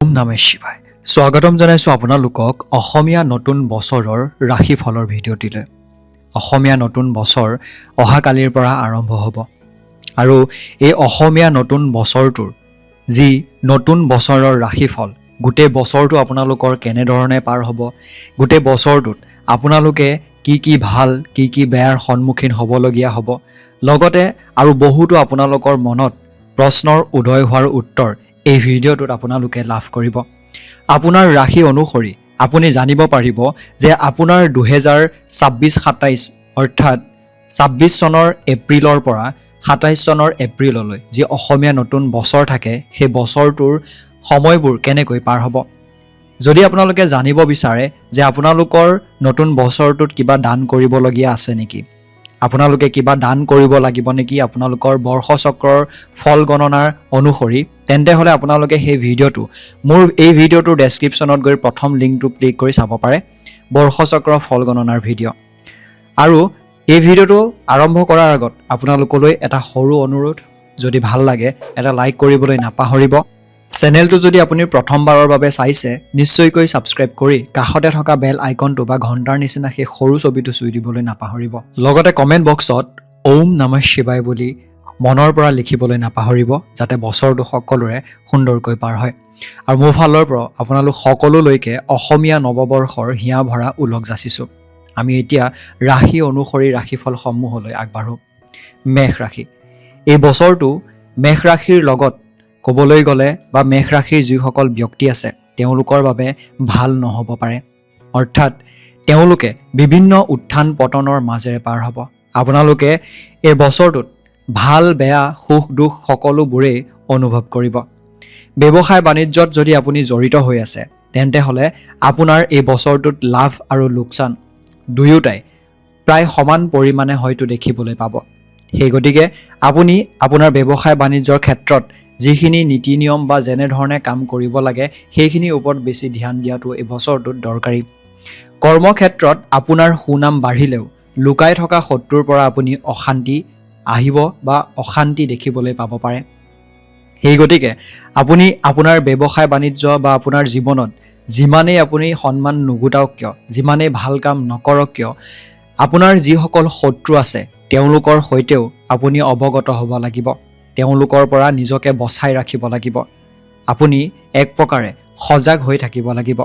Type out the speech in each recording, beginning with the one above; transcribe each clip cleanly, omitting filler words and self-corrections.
ওম নমঃ শিৱায়। স্বাগতম জনাইছোঁ আপোনালোকক অসমীয়া নতুন বছৰৰ ৰাশিফলৰ ভিডিঅ'টিলৈ। অসমীয়া নতুন বছৰ অহাকালিৰ পৰা আৰম্ভ হ'ব আৰু এই অসমীয়া নতুন বছৰটোৰ যি নতুন বছৰৰ ৰাশিফল, গোটেই বছৰটো আপোনালোকৰ কেনেধৰণে পাৰ হ'ব, গোটেই বছৰটোত আপোনালোকে কি ভাল কি বেয়াৰ সন্মুখীন হ'বলগীয়া হ'ব, লগতে আৰু বহুতো আপোনালোকৰ মনত প্ৰশ্নৰ উদয় হোৱাৰ উত্তৰ এই ভিডিঅ'টোত আপোনালোকে লাভ কৰিব। আপোনাৰ ৰাশি অনুসৰি আপুনি জানিব পাৰিব যে আপোনাৰ 2026-27 অৰ্থাৎ 26 চনৰ এপ্ৰিলৰ পৰা 27 চনৰ এপ্ৰিললৈ যি অসমীয়া নতুন বছৰ থাকে, সেই বছৰটোৰ সময়বোৰ কেনেকৈ পাৰ হ'ব। যদি আপোনালোকে জানিব বিচাৰে যে আপোনালোকৰ নতুন বছৰটোত কিবা দান কৰিবলগীয়া আছে নেকি, আপোনালোকে কিবা দান কৰিব লাগিব নেকি আপোনালোকৰ বৰ্ষচক্ৰৰ ফল গণনাৰ অনুসৰি, তেন্তে হ'লে আপোনালোকে সেই ভিডিঅ'টো মোৰ এই ভিডিঅ'টোৰ ডেছক্ৰিপশ্যনত গৈ প্ৰথম লিংকটো ক্লিক কৰি চাব পাৰে, বৰ্ষচক্ৰৰ ফল গণনাৰ ভিডিঅ'। আৰু এই ভিডিঅ'টো আৰম্ভ কৰাৰ আগত আপোনালোকলৈ এটা সৰু অনুৰোধ, যদি ভাল লাগে এটা লাইক কৰিবলৈ নাপাহৰিব। চেনেলটো যদি আপুনি প্ৰথমবাৰৰ বাবে চাইছে, নিশ্চয়কৈ ছাবস্ক্ৰাইব কৰি কাষতে থকা বেল আইকনটো বা ঘণ্টাৰ নিচিনা সেই সৰু ছবিটো চুই দিবলৈ নাপাহৰিব। লগতে কমেণ্ট বক্সত ওম নমঃ শিৱায় বুলি মনৰ পৰা লিখিবলৈ নাপাহৰিব, যাতে বছৰটো সকলোৰে সুন্দৰকৈ পাৰ হয়। আৰু মোৰ ফালৰ পৰা আপোনালোক সকলোলৈকে অসমীয়া নৱবৰ্ষৰ হিয়া ভৰা ওলগ যাচিছোঁ। আমি এতিয়া ৰাশি অনুসৰি ৰাশিফলসমূহলৈ আগবাঢ়োঁ। মেষ ৰাশি। এই বছৰটো মেষ ৰাশিৰ লগত ক'বলৈ গ'লে বা মেষ ৰাশিৰ যিসকল ব্যক্তি আছে তেওঁলোকৰ বাবে ভাল নহ'ব পাৰে, অৰ্থাৎ তেওঁলোকে বিভিন্ন উত্থান পতনৰ মাজেৰে পাৰ হ'ব। আপোনালোকে এই বছৰটোত ভাল বেয়া সুখ দুখ সকলোবোৰেই অনুভৱ কৰিব। ব্যৱসায় বাণিজ্যত যদি আপুনি জড়িত হৈ আছে, তেন্তে হ'লে আপোনাৰ এই বছৰটোত লাভ আৰু লোকচান দুয়োটাই প্ৰায় সমান পৰিমাণে হয়তো দেখিবলৈ পাব। সেই গতিকে আপুনি আপোনাৰ ব্যৱসায় বাণিজ্যৰ ক্ষেত্ৰত যিখিনি নীতি নিয়ম বা যেনেধৰণে কাম কৰিব লাগে সেইখিনিৰ ওপৰত বেছি ধ্যান দিয়াটো এই বছৰটোত দৰকাৰী। কৰ্মক্ষেত্ৰত আপোনাৰ সুনাম বাঢ়িলেও লুকাই থকা শত্ৰুৰ পৰা আপুনি অশান্তি আহিব বা অশান্তি দেখিবলৈ পাব পাৰে। সেই গতিকে আপুনি আপোনাৰ ব্যৱসায় বাণিজ্য বা আপোনাৰ জীৱনত যিমানেই আপুনি সন্মান নুগুটাওক কিয়, যিমানেই ভাল কাম নকৰক কিয়, আপোনাৰ যিসকল শত্ৰু আছে তেওঁলোকৰ সৈতেও আপুনি অৱগত হ'ব লাগিব, তেওঁলোকৰ পৰা নিজকে বচাই ৰাখিব লাগিব। আপুনি এক প্ৰকাৰে সজাগ হৈ থাকিব লাগিব।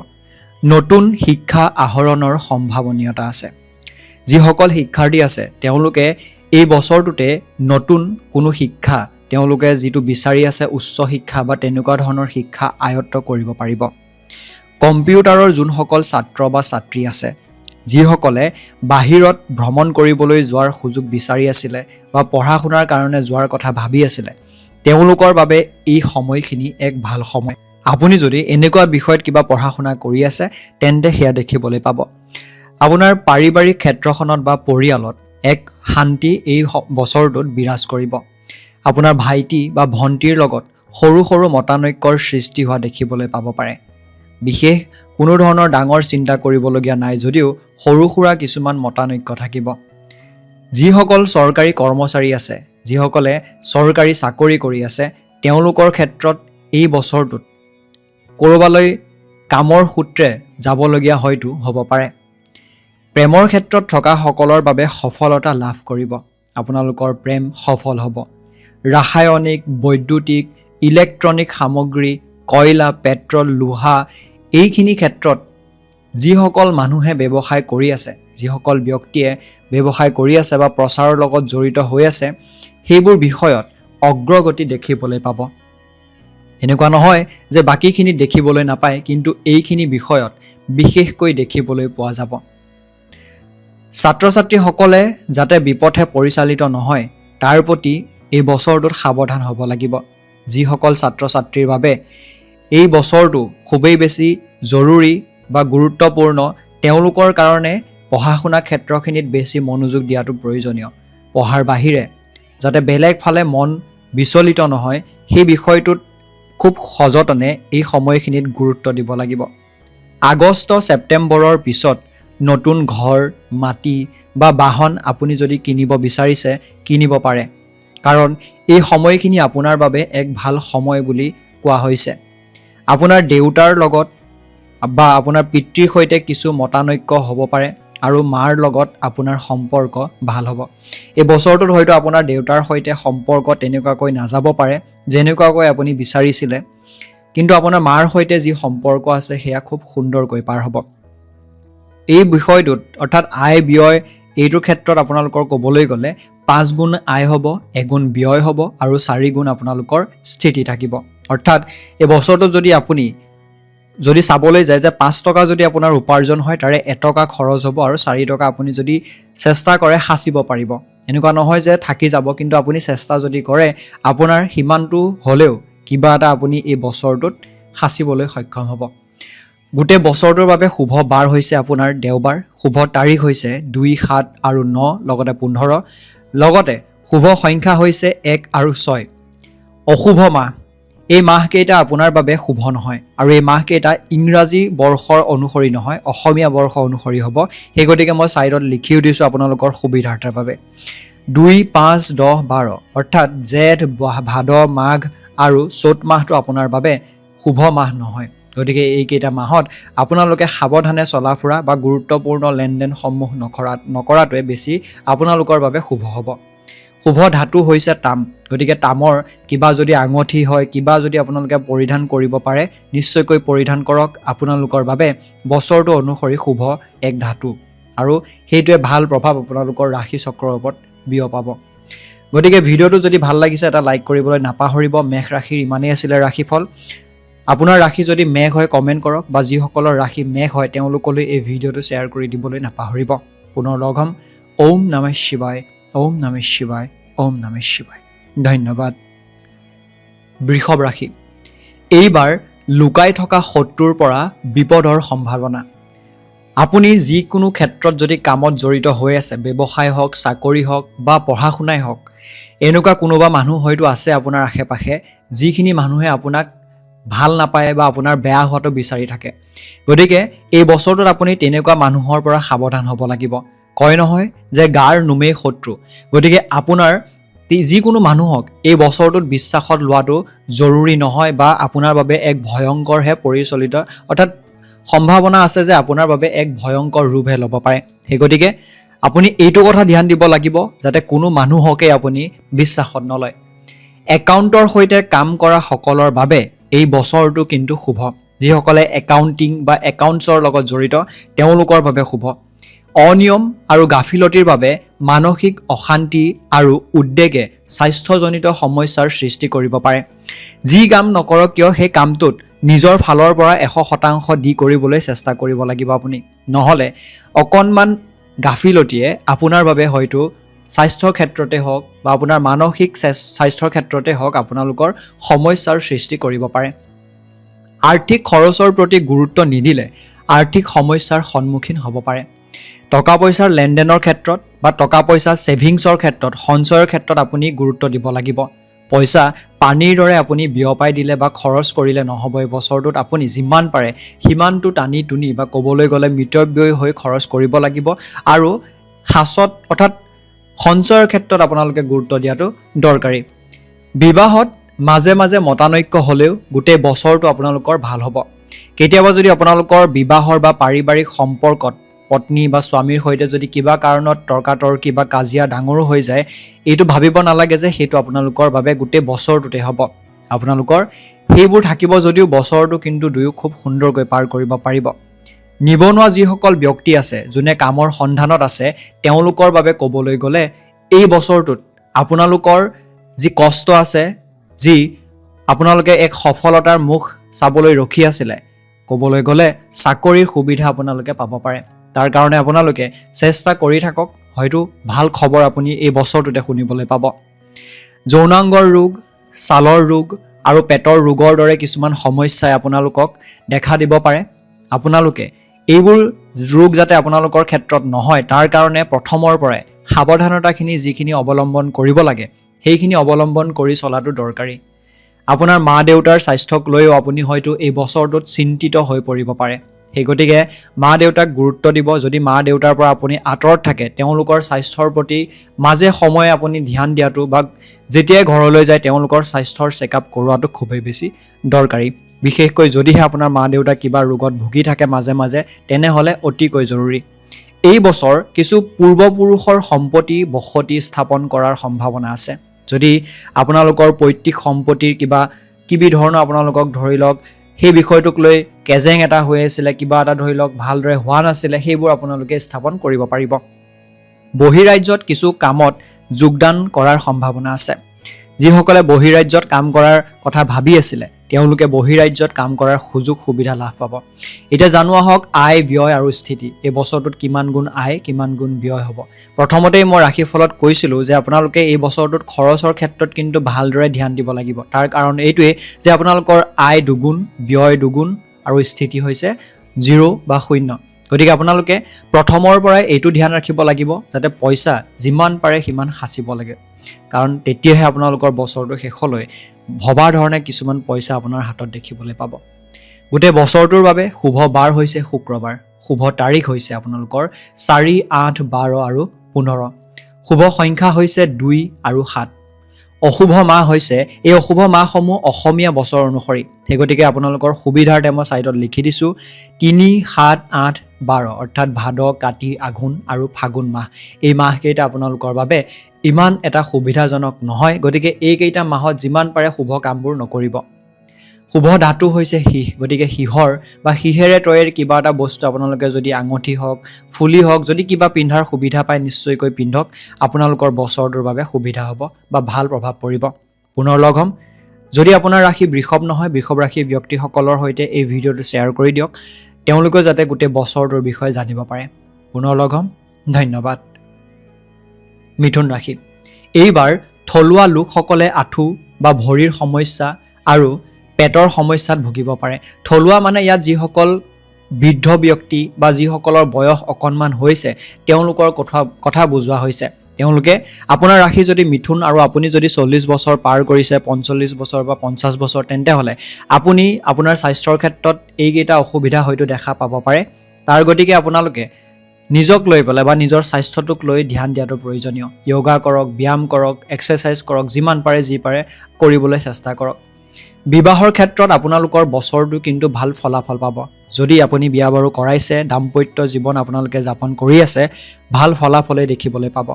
নতুন শিক্ষা আহৰণৰ সম্ভাৱনীয়তা আছে। যিসকল শিক্ষাৰ্থী আছে তেওঁলোকে এই বছৰটোতে নতুন কোনো শিক্ষা তেওঁলোকে যিটো বিচাৰি আছে, উচ্চ শিক্ষা বা তেনেকুৱা ধৰণৰ শিক্ষা আয়ত্ত কৰিব পাৰিব। কম্পিউটাৰৰ যোনসকল ছাত্ৰ বা ছাত্ৰী আছে, যিসকলে বাহিৰত ভ্ৰমণ কৰিবলৈ যোৱাৰ সুযোগ বিচাৰি আছিলে বা পঢ়া শুনাৰ কাৰণে যোৱাৰ কথা ভাবি আছিলে, তেওঁলোকৰ বাবে এই সময়খিনি এক ভাল সময়। আপুনি যদি এনেকুৱা বিষয়ত কিবা পঢ়া শুনা কৰি আছে, তেন্তে সেয়া দেখিবলৈ পাব। আপোনাৰ পাৰিবাৰিক ক্ষেত্ৰখনত বা পৰিয়ালত এক শান্তি এই বছৰটোত বিৰাজ কৰিব। আপোনাৰ ভাইটি বা ভণ্টিৰ লগত সৰু সৰু মতানৈক্যৰ সৃষ্টি হোৱা দেখিবলৈ পাব পাৰে। বিশেষ কোনো ধৰণৰ ডাঙৰ চিন্তা কৰিবলগীয়া নাই যদিও সৰু সুৰা কিছুমান মতানৈক্য থাকিব। যিসকল চৰকাৰী কৰ্মচাৰী আছে, যিসকলে চৰকাৰী চাকৰি কৰি আছে, তেওঁলোকৰ ক্ষেত্ৰত এই বছৰটোত ক'ৰবালৈ কামৰ সূত্ৰে যাবলগীয়া হয়তো হ'ব পাৰে। প্ৰেমৰ ক্ষেত্ৰত থকা সকলৰ বাবে সফলতা লাভ কৰিব। আপোনালোকৰ প্ৰেম সফল হ'ব। ৰাসায়নিক, বৈদ্যুতিক, ইলেক্ট্ৰনিক সামগ্ৰী, কয়লা, পেট্ৰল, লোহা এইখিনি ক্ষেত্ৰত যিসকল মানুহে ব্যৱসায় কৰি আছে, যিসকল ব্যক্তিয়ে ব্যৱসায় কৰি আছে বা প্ৰচাৰৰ লগত জড়িত হৈ আছে, সেইবোৰ বিষয়ত অগ্ৰগতি দেখিবলৈ পাব। এনেকুৱা নহয় যে বাকীখিনি দেখিবলৈ নাপায়, কিন্তু এইখিনি বিষয়ত বিশেষকৈ দেখিবলৈ পোৱা যাব। ছাত্ৰ ছাত্ৰীসকলে যাতে বিপথে পৰিচালিত নহয় তাৰ প্ৰতি এই বছৰটোত সাৱধান হ'ব লাগিব। যিসকল ছাত্ৰ ছাত্ৰীৰ বাবে এই বছৰটো খুবেই বেছি জৰুৰী বা গুৰুত্বপূৰ্ণ, তেওঁলোকৰ কাৰণে পঢ়া শুনা ক্ষেত্ৰখিনিত বেছি মনোযোগ দিয়াটো প্ৰয়োজনীয়। পঢ়াৰ বাহিৰে যাতে বেলেগ ফালে মন বিচলিত নহয়, সেই বিষয়টোত খুব সযতনে এই সময়খিনিত গুৰুত্ব দিব লাগিব। আগষ্ট ছেপ্টেম্বৰৰ পিছত নতুন ঘৰ, মাটি বা বাহন আপুনি যদি কিনিব বিচাৰিছে, কিনিব পাৰে, কাৰণ এই সময়খিনি আপোনাৰ বাবে এক ভাল সময় বুলি কোৱা হৈছে। আপোনাৰ দেউতাৰ লগত বা আপোনাৰ পিতৃৰ সৈতে কিছু মতানৈক্য হ'ব পাৰে আৰু মাৰ লগত আপোনাৰ সম্পৰ্ক ভাল হ'ব। এই বছৰটোত হয়তো আপোনাৰ দেউতাৰ সৈতে সম্পৰ্ক তেনেকুৱাকৈ নাযাব পাৰে যেনেকুৱাকৈ আপুনি বিচাৰিছিলে, কিন্তু আপোনাৰ মাৰ সৈতে যি সম্পৰ্ক আছে সেয়া খুব সুন্দৰকৈ পাৰ হ'ব। এই বিষয়টোত অৰ্থাৎ আয় ব্যয় এইটোৰ ক্ষেত্ৰত আপোনালোকৰ ক'বলৈ গ'লে 5 গুণ আয় হ'ব, 1 গুণ ব্যয় হ'ব আৰু 4 গুণ আপোনালোকৰ স্থিতি থাকিব। অৰ্থাৎ এই বছৰটোত যদি চাবলৈ যায় যে 5 টকা যদি আপোনাৰ উপাৰ্জন হয় তাৰে 1 টকা খৰচ হ'ব আৰু 4 টকা আপুনি যদি চেষ্টা কৰে সাঁচিব পাৰিব। এনেকুৱা নহয় যে থাকি যাব, কিন্তু আপুনি চেষ্টা যদি কৰে আপোনাৰ সিমানটো হ'লেও কিবা এটা আপুনি এই বছৰটোত সাঁচিবলৈ সক্ষম হ'ব। গোটেই বছৰটোৰ বাবে শুভ বাৰ হৈছে আপোনাৰ দেওবাৰ, শুভ তাৰিখ হৈছে 2, 7 আৰু 9 লগতে 15, লগতে শুভ সংখ্যা হৈছে 1 আৰু 6। অশুভ মাহ, এই মাহকেইটা আপোনাৰ বাবে শুভ নহয় আৰু এই মাহকেইটা ইংৰাজী বৰ্ষৰ অনুসৰি নহয়, অসমীয়া বৰ্ষ অনুসৰি হ'ব। সেই গতিকে মই ছাইডত লিখিও দিছোঁ আপোনালোকৰ সুবিধাৰ্থৰ বাবে। 2, 5, 10, 12 অৰ্থাৎ জেঠ, ভাদ, মাঘ আৰু চ'ত মাহটো আপোনাৰ বাবে শুভ মাহ নহয়। গতিকে এইকেইটা মাহত আপোনালোকে সাৱধানে চলা ফুৰা বা গুৰুত্বপূৰ্ণ লেনদেনসমূহ নকৰাটোৱে বেছি আপোনালোকৰ বাবে শুভ হ'ব। শুভ ধাতু হৈছে তাম, গতিকে তামৰ কিবা যদি আঙঠি হয়, কিবা যদি আপোনালোকে পৰিধান কৰিব পাৰে নিশ্চয়কৈ পৰিধান কৰক। আপোনালোকৰ বাবে বছৰটো অনুসৰি শুভ এক ধাতু আৰু সেইটোৱে ভাল প্ৰভাৱ আপোনালোকৰ ৰাশি চক্ৰৰ ওপৰত বিয়পাব। গতিকে ভিডিঅ'টো যদি ভাল লাগিছে এটা লাইক কৰিবলৈ নাপাহৰিব। মেষ ৰাশিৰ ইমানেই আছিলে ৰাশিফল। আপোনাৰ ৰাশি যদি মেঘ হয় কমেণ্ট কৰক, বা যিসকলৰ ৰাশি মেঘ হয় তেওঁলোকলৈ এই ভিডিঅ'টো শ্বেয়াৰ কৰি দিবলৈ নাপাহৰিব। পুনৰ লগ হ'ম। ওম নমঃ শিৱায়, ওম নমঃ শিৱায়, ওম নমঃ শিৱায়। ধন্যবাদ। বৃষভ ৰাশি, এইবাৰ লুকাই থকা শত্ৰুৰ পৰা বিপদৰ সম্ভাৱনা। আপুনি যিকোনো ক্ষেত্ৰত যদি কামত জড়িত হৈ আছে, ব্যৱসায় হওক, চাকৰি হওক বা পঢ়া শুনাই হওক, এনেকুৱা কোনোবা মানুহ হয়তো আছে আপোনাৰ আশে পাশে যিখিনি মানুহে আপোনাক ভাল নাপায় বা আপোনাৰ বেয়া হোৱাটো বিচাৰি থাকে। গতিকে এই বছৰটোত আপুনি তেনেকুৱা মানুহৰ পৰা সাৱধান হ'ব লাগিব। কয় নহয় যে গাৰ নোমেই শত্ৰু। গতিকে আপোনাৰ যিকোনো মানুহক এই বছৰটোত বিশ্বাসত লোৱাটো জৰুৰী নহয় বা আপোনাৰ বাবে এক ভয়ংকৰহে পৰিচালিত, অৰ্থাৎ সম্ভাৱনা আছে যে আপোনাৰ বাবে এক ভয়ংকৰ ৰূপহে ল'ব পাৰে। সেই গতিকে আপুনি এইটো কথা ধ্যান দিব লাগিব যাতে কোনো মানুহকে আপুনি বিশ্বাসত নলয়। একাউণ্টৰ সৈতে কাম কৰা সকলৰ বাবে এই বছৰটো কিন্তু শুভ। যিসকলে একাউণ্টিং বা একাউণ্টছৰ লগত জড়িত তেওঁলোকৰ বাবে শুভ। অনিয়ম আৰু গাফিলতিৰ বাবে মানসিক অশান্তি আৰু উদ্বেগে স্বাস্থ্যজনিত সমস্যাৰ সৃষ্টি কৰিব পাৰে। যি কাম নকৰক কিয় সেই কামটোত নিজৰ ফালৰ পৰা 100% দি কৰিবলৈ চেষ্টা কৰিব লাগিব আপুনি। নহ'লে অকণমান গাফিলতিয়ে আপোনাৰ বাবে হয়তো স্বাস্থ্যৰ ক্ষেত্ৰতে হওক বা আপোনাৰ মানসিক স্বাস্থ্যৰ ক্ষেত্ৰতে হওক আপোনালোকৰ সমস্যাৰ সৃষ্টি কৰিব পাৰে। আৰ্থিক খৰচৰ প্ৰতি গুৰুত্ব নিদিলে আৰ্থিক সমস্যাৰ সন্মুখীন হ'ব পাৰে। টকা পইচাৰ লেনদেনৰ ক্ষেত্ৰত বা টকা পইচা ছেভিংছৰ ক্ষেত্ৰত, সঞ্চয়ৰ ক্ষেত্ৰত আপুনি গুৰুত্ব দিব লাগিব। পইচা পানীৰ দৰে আপুনি বিয়পাই দিলে বা খৰচ কৰিলে নহ'ব। এই বছৰটোত আপুনি যিমান পাৰে সিমানটো টানি টুনি বা ক'বলৈ গ'লে মিতব্যয়ী হৈ খৰচ কৰিব লাগিব আৰু সাঁচত অৰ্থাৎ সঞ্চয়ৰ ক্ষেত্ৰত আপোনালোকে গুৰুত্ব দিয়াটো দৰকাৰী। বিবাহত মাজে মাজে মতানৈক্য হ'লেও গোটেই বছৰটো আপোনালোকৰ ভাল হ'ব। কেতিয়াবা যদি আপোনালোকৰ বিবাহৰ বা পাৰিবাৰিক সম্পৰ্কত পত্নী বা স্বামীৰ সৈতে যদি কিবা কাৰণত তৰ্কাতৰ্কি বা কাজিয়া ডাঙৰো হৈ যায়, এইটো ভাবিব নালাগে যে সেইটো আপোনালোকৰ বাবে গোটেই বছৰটোতে হ'ব। আপোনালোকৰ সেইবোৰ থাকিব যদিও বছৰটো কিন্তু দুয়ো খুব সুন্দৰকৈ পাৰ কৰিব পাৰিব। নিবনুৱা যিসকল ব্যক্তি আছে, যোনে কামৰ সন্ধানত আছে, তেওঁলোকৰ বাবে ক'বলৈ গ'লে এই বছৰটোত আপোনালোকৰ যি কষ্ট আছে, যি আপোনালোকে এক সফলতাৰ মুখ চাবলৈ ৰখি আছিলে, ক'বলৈ গ'লে চাকৰিৰ সুবিধা আপোনালোকে পাব পাৰে। তাৰ কাৰণে আপোনালোকে চেষ্টা কৰি থাকক, হয়তো ভাল খবৰ আপুনি এই বছৰটোতে শুনিবলৈ পাব। যৌনাংগৰ ৰোগ, ছালৰ ৰোগ আৰু পেটৰ ৰোগৰ দৰে কিছুমান সমস্যাই আপোনালোকক দেখা দিব পাৰে। আপোনালোকে এইবোৰ ৰোগ যাতে আপোনালোকৰ ক্ষেত্ৰত নহয় তাৰ কাৰণে প্ৰথমৰ পৰাই সাৱধানতাখিনি যিখিনি অৱলম্বন কৰিব লাগে সেইখিনি অৱলম্বন কৰি চলাটো দৰকাৰী। আপোনাৰ মা দেউতাৰ স্বাস্থ্যক লৈও আপুনি হয়তো এই বছৰটোত চিন্তিত হৈ পৰিব পাৰে। সেই গতিকে মা দেউতাক গুৰুত্ব দিব। যদি মা দেউতাৰ পৰা আপুনি আঁতৰত থাকে তেওঁলোকৰ স্বাস্থ্যৰ প্ৰতি মাজে সময়ে আপুনি ধ্যান দিয়াটো বা যেতিয়াই ঘৰলৈ যায় তেওঁলোকৰ স্বাস্থ্যৰ চেকআপ কৰোৱাটো খুবেই বেছি দৰকাৰী। বিশেষকৈ যদিহে আপোনাৰ মা দেউতা কিবা ৰোগত ভুগি থাকে মাজে মাজে তেনেহ'লে অতিকৈ জৰুৰী। এই বছৰ কিছু পূৰ্বপুৰুষৰ সম্পত্তি বসতি স্থাপন কৰাৰ সম্ভাৱনা আছে। যদি আপোনালোকৰ পৈতৃক সম্পত্তিৰ কিবি ধৰণৰ আপোনালোকক ধৰি লওক সেই বিষয়টোক লৈ কেজেং এটা হৈ আছিলে, কিবা এটা ধৰি লওক ভালদৰে হোৱা নাছিলে, সেইবোৰ আপোনালোকে স্থাপন কৰিব পাৰিব। বহিৰাজ্যত কিছু কামত যোগদান কৰাৰ সম্ভাৱনা আছে। যিসকলে বহিৰাজ্যত কাম কৰাৰ কথা ভাবি আছিলে তেওঁলোকে বহিৰাজ্যত কাম কৰাৰ সুযোগ সুবিধা লাভ পাব। এতিয়া জানো আহক আয় ব্যয় আৰু স্থিতি। এই বছৰটোত কিমান গুণ আয় কিমান গুণ ব্যয় হ'ব। প্ৰথমতেই মই ৰাশিফলত কৈছিলোঁ যে আপোনালোকে এই বছৰটোত খৰচৰ ক্ষেত্ৰত কিন্তু ভালদৰে ধ্যান দিব লাগিব। তাৰ কাৰণ এইটোৱেই যে আপোনালোকৰ আয় দুগুণ, ব্যয় দুগুণ আৰু স্থিতি হৈছে 0 বা 0। গতিকে আপোনালোকে প্ৰথমৰ পৰাই এইটো ধ্যান ৰাখিব লাগিব যাতে পইচা যিমান পাৰে সিমান সাঁচিব লাগে। কাৰণ তেতিয়াহে আপোনালোকৰ বছৰটো শেষলৈ ভবা ধৰণে কিছুমান পইচা আপোনাৰ হাতত দেখিবলৈ পাব। গোটেই বছৰটোৰ বাবে শুভ বাৰ হৈছে শুক্ৰবাৰ। শুভ তাৰিখ হৈছে আপোনালোকৰ 4, 8, 12 আৰু 15। শুভ সংখ্যা হৈছে 2 আৰু 7। অশুভ মাহ হৈছে, এই অশুভ মাহসমূহ অসমীয়া বছৰ অনুসৰি। সেই গতিকে আপোনালোকৰ সুবিধাৰ্থে মই ছাইডত লিখি দিছোঁ 3, 7, 8, 12 অৰ্থাৎ ভাদ, কাতি, আঘোণ আৰু ফাগুন মাহ। এই মাহকেইটা আপোনালোকৰ বাবে ইমান এটা সুবিধাজনক নহয়। গতিকে এইকেইটা মাহত যিমান পাৰে শুভ কামবোৰ নকৰিব। শুভ ধাতু হৈছে সিহ। গতিকে সিহৰ বা সিহেৰে তৈয়াৰী কিবা এটা বস্তু আপোনালোকে যদি আঙুঠি হওক, ফুলি হওক, যদি কিবা পিন্ধাৰ সুবিধা পায় নিশ্চয়কৈ পিন্ধক। আপোনালোকৰ বছৰটোৰ বাবে সুবিধা হ'ব বা ভাল প্ৰভাৱ পৰিব। পুনৰ লগ হ'ম। যদি আপোনাৰ ৰাশি বৃষভ নহয়, বৃষভ ৰাশিৰ ব্যক্তিসকলৰ সৈতে এই ভিডিঅ'টো শ্বেয়াৰ কৰি দিয়ক, তেওঁলোকেও যাতে গোটেই বছৰটোৰ বিষয়ে জানিব পাৰে। পুনৰ লগ হ'ম। ধন্যবাদ। মিথুন ৰাশি। এইবাৰ থলুৱা লোকসকলে আঁঠু বা ভৰিৰ সমস্যা আৰু পেটৰ সমস্যাত ভুগিব পাৰে। থলুৱা মানে ইয়াত যিসকল বৃদ্ধ ব্যক্তি বা যিসকলৰ বয়স অকণমান হৈছে তেওঁলোকৰ কথা বুজোৱা হৈছে। তেওঁলোকে আপোনাৰ ৰাশি যদি মিথুন আৰু আপুনি যদি 40 বছৰ পাৰ কৰিছে, 45 বছৰ বা 50 বছৰ, তেন্তে হ'লে আপুনি আপোনাৰ স্বাস্থ্যৰ ক্ষেত্ৰত এইকেইটা অসুবিধা হয়তো দেখা পাব পাৰে। তাৰ গতিকে আপোনালোকে নিজক লৈ পেলাই বা নিজৰ স্বাস্থ্যটোক লৈ ধ্যান দিয়াটো প্ৰয়োজনীয়। য়োগা কৰক, ব্যায়াম কৰক, এক্সাৰচাইজ কৰক, যিমান পাৰে যি পাৰে কৰিবলৈ চেষ্টা কৰক। বিবাহৰ ক্ষেত্ৰত আপোনালোকৰ বছৰটো কিন্তু ভাল ফলাফল পাব। যদি আপুনি বিয়া বাৰু কৰাইছে, দাম্পত্য জীৱন আপোনালোকে যাপন কৰি আছে, ভাল ফলাফলেই দেখিবলৈ পাব।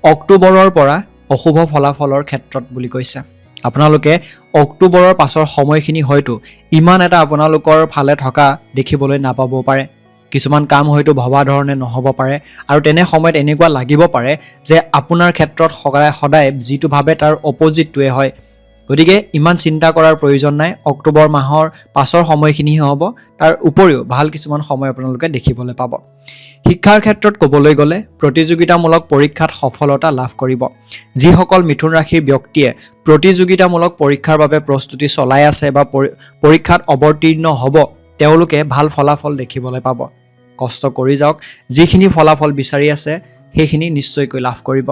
অক্টোবৰৰ পৰা অশুভ ফলাফলৰ ক্ষেত্ৰত বুলি কৈছে। আপোনালোকে অক্টোবৰৰ পাছৰ সময়খিনি হয়তো ইমান এটা আপোনালোকৰ ফালে থকা দেখিবলৈ নাপাবও পাৰে। কিছুমান কাম হয়তো ভবা ধৰণে নহ'ব পাৰে আৰু তেনে সময়ত এনেকুৱা লাগিব পাৰে যে আপোনাৰ ক্ষেত্ৰত সদায় যিটো ভাবে তাৰ অপজিটটোৱে হয়। গতিকে ইমান চিন্তা কৰাৰ প্ৰয়োজন নাই। অক্টোবৰ মাহৰ পাছৰ সময়খিনিহে হ'ব। তাৰ উপৰিও ভাল কিছুমান সময় আপোনালোকে দেখিবলৈ পাব। শিক্ষাৰ ক্ষেত্ৰত ক'বলৈ গ'লে প্ৰতিযোগিতামূলক পৰীক্ষাত সফলতা লাভ কৰিব। যিসকল মিথুন ৰাশিৰ ব্যক্তিয়ে প্ৰতিযোগিতামূলক পৰীক্ষাৰ বাবে প্ৰস্তুতি চলাই আছে বা পৰীক্ষাত অৱতীৰ্ণ হ'ব তেওঁলোকে ভাল ফলাফল দেখিবলৈ পাব। কষ্ট কৰি যাওক। যিখিনি ফলাফল বিচাৰি আছে সেইখিনি নিশ্চয়কৈ লাভ কৰিব।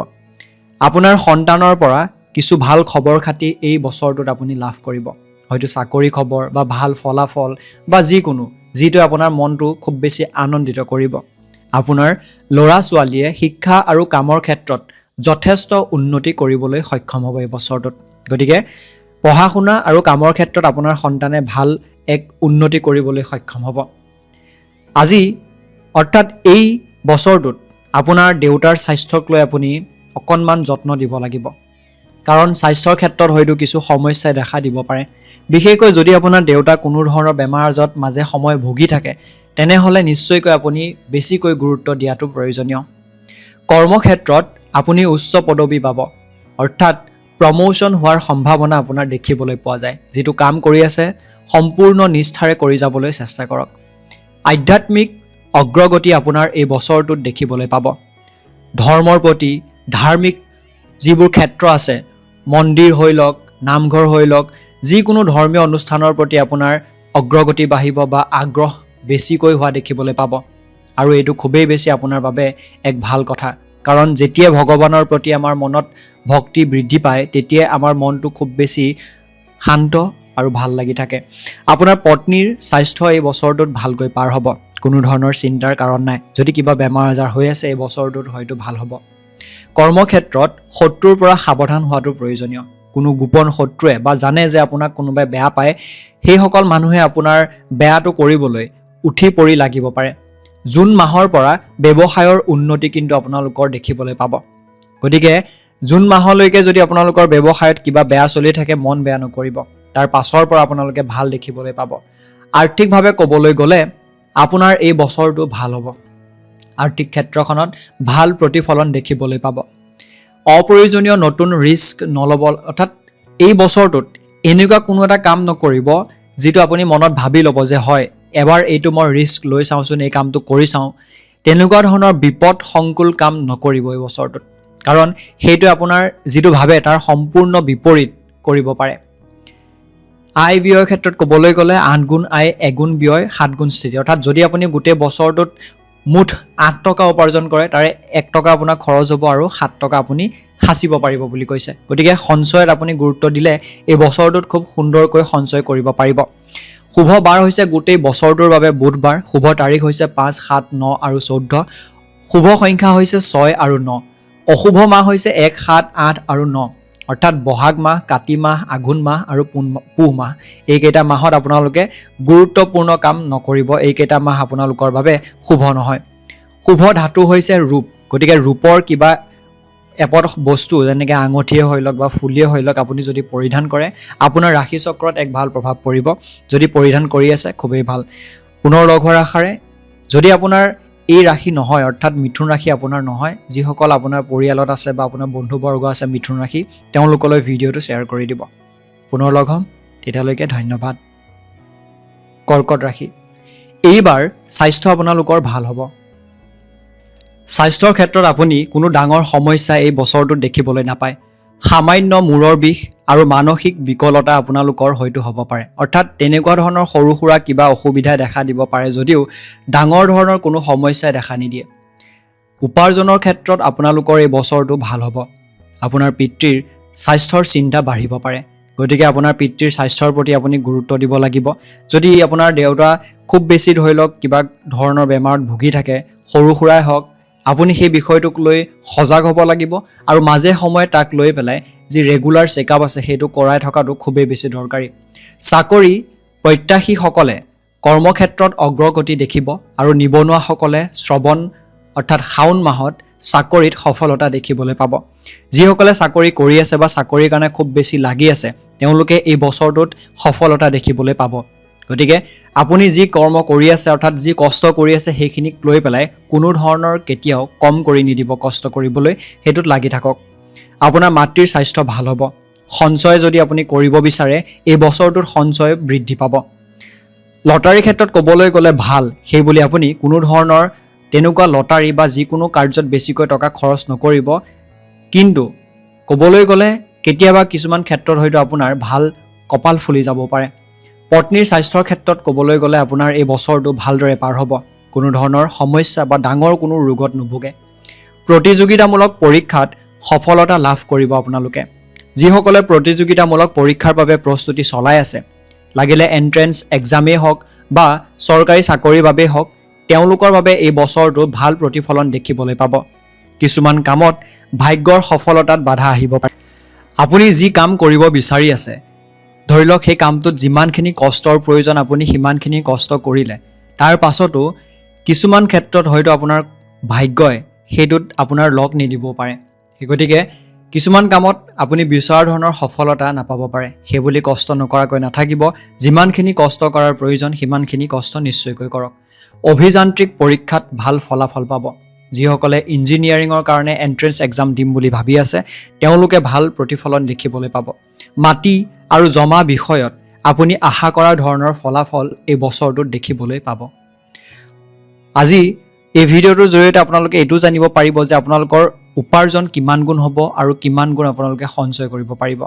আপোনাৰ সন্তানৰ পৰা কিছু ভাল খবৰ খাতি এই বছৰটোত আপুনি লাভ কৰিব। হয়তো চাকৰি খবৰ বা ভাল ফলাফল বা যিকোনো যিটো আপোনাৰ মনটো খুব বেছি আনন্দিত কৰিব। আপোনাৰ ল'ৰা ছোৱালীয়ে শিক্ষা আৰু কামৰ ক্ষেত্ৰত যথেষ্ট উন্নতি কৰিবলৈ সক্ষম হ'ব এই বছৰটোত। গতিকে পঢ়া শুনা আৰু কামৰ ক্ষেত্ৰত আপোনাৰ সন্তানে ভাল এক উন্নতি কৰিবলৈ সক্ষম হ'ব। আজি অৰ্থাৎ এই বছৰটোত আপোনাৰ দেউতাৰ স্বাস্থ্যক লৈ আপুনি অকণমান যত্ন দিব লাগিব। কাৰণ স্বাস্থ্যৰ ক্ষেত্ৰত হয়তো কিছু সমস্যাই দেখা দিব পাৰে। বিশেষকৈ যদি আপোনাৰ দেউতা কোনো ধৰণৰ বেমাৰ আজাৰত মাজে সময়ে ভুগি থাকে তেনেহ'লে নিশ্চয়কৈ আপুনি বেছিকৈ গুৰুত্ব দিয়াটো প্ৰয়োজনীয়। কৰ্মক্ষেত্ৰত আপুনি উচ্চ পদবী পাব, অৰ্থাৎ প্ৰমোশ্যন হোৱাৰ সম্ভাৱনা আপোনাৰ দেখিবলৈ পোৱা যায়। যিটো কাম কৰি আছে সম্পূৰ্ণ নিষ্ঠাৰে কৰি যাবলৈ চেষ্টা কৰক। আধ্যাত্মিক অগ্ৰগতি আপোনাৰ এই বছৰটোত দেখিবলৈ পাব। ধৰ্মৰ প্ৰতি ধাৰ্মিক যিবোৰ ক্ষেত্ৰ আছে, মন্দিৰ হৈ লওক, নামঘৰ হৈ লওক, যিকোনো ধৰ্মীয় অনুষ্ঠানৰ প্ৰতি আপোনাৰ অগ্ৰগতি বাঢ়িব বা আগ্ৰহ বেছিকৈ হোৱা দেখিবলৈ পাব। আৰু এইটো খুবেই বেছি আপোনাৰ বাবে এক ভাল কথা। কাৰণ যেতিয়া ভগৱানৰ প্ৰতি আমাৰ মনত ভক্তি বৃদ্ধি পায় তেতিয়াই আমাৰ মনটো খুব বেছি শান্ত আৰু ভাল লাগি থাকে। আপোনাৰ পত্নীৰ স্বাস্থ্য এই বছৰটোত ভালকৈ পাৰ হ'ব। কোনো ধৰণৰ চিন্তাৰ কাৰণ নাই। যদি কিবা বেমাৰ আজাৰ হৈ আছে এই বছৰটোত হয়তো ভাল হ'ব। কৰ্মক্ষেত্ৰত শত্ৰুৰ পৰা সাৱধান হোৱাটো প্ৰয়োজনীয়। কোনো গোপন শত্ৰুৱে বা জানে যে আপোনাক কোনোবাই বেয়া পায়, সেইসকল মানুহে আপোনাৰ বেয়াটো কৰিবলৈ উঠি পৰি লাগিব পাৰে। জুন মাহৰ পৰা ব্যৱসায়ৰ উন্নতি কিন্তু আপোনালোকৰ দেখিবলৈ পাব। গতিকে জুন মাহলৈকে যদি আপোনালোকৰ ব্যৱসায়ত কিবা বেয়া চলি থাকে, মন বেয়া নকৰিব। তাৰ পাছৰ পৰা আপোনালোকে ভাল দেখিবলৈ পাব। আৰ্থিকভাৱে ক'বলৈ গ'লে আপোনাৰ এই বছৰটো ভাল হ'ব। আৰ্থিক ক্ষেত্ৰখনত ভাল প্ৰতিফলন দেখিবলৈ পাব। অপ্ৰয়োজনীয় নতুন ৰিস্ক নল'ব, অৰ্থাৎ এই বছৰটোত এনেকুৱা কোনো এটা কাম নকৰিব যিটো আপুনি মনত ভাবি ল'ব যে হয় এবাৰ এইটো মই ৰিস্ক লৈ চাওঁচোন, এই কামটো কৰি চাওঁ। তেনেকুৱা ধৰণৰ বিপদ সংকুল কাম নকৰিব এই বছৰটোত, কাৰণ সেইটো আপোনাৰ যিটো ভাবে তাৰ সম্পূৰ্ণ বিপৰীত কৰিব পাৰে। আয় ব্যয়ৰ ক্ষেত্ৰত ক'বলৈ গ'লে 8 গুণ আয় 1 গুণ ব্যয় 7 গুণ স্থিতি, অৰ্থাৎ যদি আপুনি গোটেই বছৰটোত মুঠ 8 টকা উপাৰ্জন কৰে, তাৰে 1 টকা আপোনাৰ খৰচ হ'ব আৰু 7 টকা আপুনি সাঁচিব পাৰিব বুলি কৈছে। গতিকে সঞ্চয়ত আপুনি গুৰুত্ব দিলে এই বছৰটোত খুব সুন্দৰকৈ সঞ্চয় কৰিব পাৰিব। শুভ বাৰ হৈছে গোটেই বছৰটোৰ বাবে বুধবাৰ। শুভ তাৰিখ হৈছে 5, 7, 9 আৰু 14। শুভ সংখ্যা হৈছে 6 আৰু 9। অশুভ মাহ হৈছে 1, 7, 8 আৰু 9, অৰ্থাৎ বহাগ মাহ, কাতি মাহ, আঘোণ মাহ আৰু পুহ মাহ। এইকেইটা মাহত আপোনালোকে গুৰুত্বপূৰ্ণ কাম নকৰিব। এইকেইটা মাহ আপোনালোকৰ বাবে শুভ নহয়। শুভ ধাতু হৈছে ৰূপ, গতিকে ৰূপৰ কিবা এপদ বস্তু যেনেকৈ আঙঠিয়ে হৈ লওক বা ফুলিয়ে হৈ লওক আপুনি যদি পৰিধান কৰে, আপোনাৰ ৰাশি চক্ৰত এক ভাল প্ৰভাৱ পৰিব। যদি পৰিধান কৰি আছে খুবেই ভাল। পুনৰ লগ হোৱাৰ আশাৰে, যদি আপোনাৰ এই ৰাশি নহয়, অৰ্থাৎ মিথুন ৰাশি আপোনাৰ নহয়, যিসকল আপোনাৰ পৰিয়ালত আছে বা আপোনাৰ বন্ধুবৰ্গ আছে মিথুন ৰাশি, তেওঁলোকলৈ ভিডিঅ'টো শ্বেয়াৰ কৰি দিব। পুনৰ লগ হ'ম, তেতিয়ালৈকে ধন্যবাদ। কৰ্কট ৰাশি, এইবাৰ স্বাস্থ্য আপোনালোকৰ ভাল হ'ব। স্বাস্থ্যৰ ক্ষেত্ৰত আপুনি কোনো ডাঙৰ সমস্যা এই বছৰটোত দেখিবলৈ নাপায়। সামান্য মূৰৰ বিষ আৰু মানসিক বিকলতা আপোনালোকৰ হয়তো হ'ব পাৰে, অৰ্থাৎ তেনেকুৱা ধৰণৰ সৰু সুৰা কিবা অসুবিধাই দেখা দিব পাৰে যদিও ডাঙৰ ধৰণৰ কোনো সমস্যাই দেখা নিদিয়ে। উপাৰ্জনৰ ক্ষেত্ৰত আপোনালোকৰ এই বছৰটো ভাল হ'ব। আপোনাৰ পিতৃৰ স্বাস্থ্যৰ চিন্তা বাঢ়িব পাৰে, গতিকে আপোনাৰ পিতৃৰ স্বাস্থ্যৰ প্ৰতি আপুনি গুৰুত্ব দিব লাগিব। যদি আপোনাৰ দেউতা খুব বেছি ধৰি লওক কিবা ধৰণৰ বেমাৰত ভুগি থাকে, সৰু সুৰাই হওক, আপুনি সেই বিষয়টোক লৈ সজাগ হ'ব লাগিব আৰু মাজে সময়ে তাক লৈ পেলাই যি ৰেগুলাৰ চেকআপ আছে সেইটো কৰাই থকাটো খুবেই বেছি দৰকাৰী। চাকৰি প্ৰত্যাশীসকলে কৰ্মক্ষেত্ৰত অগ্ৰগতি দেখিব আৰু নিবনুৱাসকলে শ্ৰৱণ অৰ্থাৎ শাওণ মাহত চাকৰিত সফলতা দেখিবলৈ পাব। যিসকলে চাকৰি কৰি আছে বা চাকৰিৰ কাৰণে খুব বেছি লাগি আছে, তেওঁলোকে এই বছৰটোত সফলতা দেখিবলৈ পাব। গতিকে আপুনি যি কৰ্ম কৰি আছে, অৰ্থাৎ যি কষ্ট কৰি আছে, সেইখিনিক লৈ পেলাই কোনো ধৰণৰ কেতিয়াও কম কৰি নিদিব কষ্ট কৰিবলৈ, সেইটোত লাগি থাকক। আপোনাৰ মাতৃৰ স্বাস্থ্য ভাল হ'ব। সঞ্চয় যদি আপুনি কৰিব বিচাৰে, এই বছৰটোত সঞ্চয় বৃদ্ধি পাব। লটাৰীৰ ক্ষেত্ৰত ক'বলৈ গ'লে ভাল, সেইবুলি আপুনি কোনো ধৰণৰ তেনেকুৱা লটাৰী বা যিকোনো কাৰ্যত বেছিকৈ টকা খৰচ নকৰিব। কিন্তু ক'বলৈ গ'লে কেতিয়াবা কিছুমান ক্ষেত্ৰত হয়তো আপোনাৰ ভাল কপাল ফুলি যাব পাৰে। পত্নীৰ স্বাস্থ্যৰ ক্ষেত্ৰত ক'বলৈ গ'লে আপোনাৰ এই বছৰটো ভালদৰে পাৰ হ'ব। কোনো ধৰণৰ সমস্যা বা ডাঙৰ কোনো ৰোগত নুভুগে। প্ৰতিযোগিতামূলক পৰীক্ষাত সফলতা লাভ কৰিব আপোনালোকে। যিসকলে প্ৰতিযোগিতামূলক পৰীক্ষাৰ বাবে প্ৰস্তুতি চলাই আছে, লাগিলে এণ্ট্ৰেন্স এক্সামেই হওক বা চৰকাৰী চাকৰিৰ বাবেই হওক, তেওঁলোকৰ বাবে এই বছৰটো ভাল প্ৰতিফলন দেখিবলৈ পাব। কিছুমান কামত ভাগ্যৰ সফলতাত বাধা আহিব পাৰে। আপুনি যি কাম কৰিব বিচাৰি আছে, ধৰি লওক সেই কামটোত যিমানখিনি কষ্টৰ প্ৰয়োজন আপুনি সিমানখিনি কষ্ট কৰিলে, তাৰ পাছতো কিছুমান ক্ষেত্ৰত হয়তো আপোনাৰ ভাগ্যই সেইটোত আপোনাৰ লগ নিদিব পাৰে। গতিকে কিছুমান কামত আপুনি বিচৰা ধৰণৰ সফলতা নাপাব পাৰে। সেইবুলি কষ্ট নকৰাকৈ নাথাকিব। যিমানখিনি কষ্ট কৰাৰ প্ৰয়োজন সিমানখিনি কষ্ট নিশ্চয়কৈ কৰক। অভিযান্ত্ৰিক পৰীক্ষাত ভাল ফলাফল পাব। যিসকলে ইঞ্জিনিয়াৰিঙৰ কাৰণে এণ্ট্ৰেন্স এক্সাম দিম বুলি ভাবি আছে, তেওঁলোকে ভাল প্ৰতিফলন দেখিবলৈ পাব। মাটি আৰু জমা বিষয়ত আপুনি আশা কৰা ধৰণৰ ফলাফল এই বছৰটোত দেখিবলৈ পাব। আজি এই ভিডিঅ'টোৰ জৰিয়তে আপোনালোকে এইটো জানিব পাৰিব যে আপোনালোকৰ উপাৰ্জন কিমান গুণ হ'ব আৰু কিমান গুণ আপোনালোকে সঞ্চয় কৰিব পাৰিব।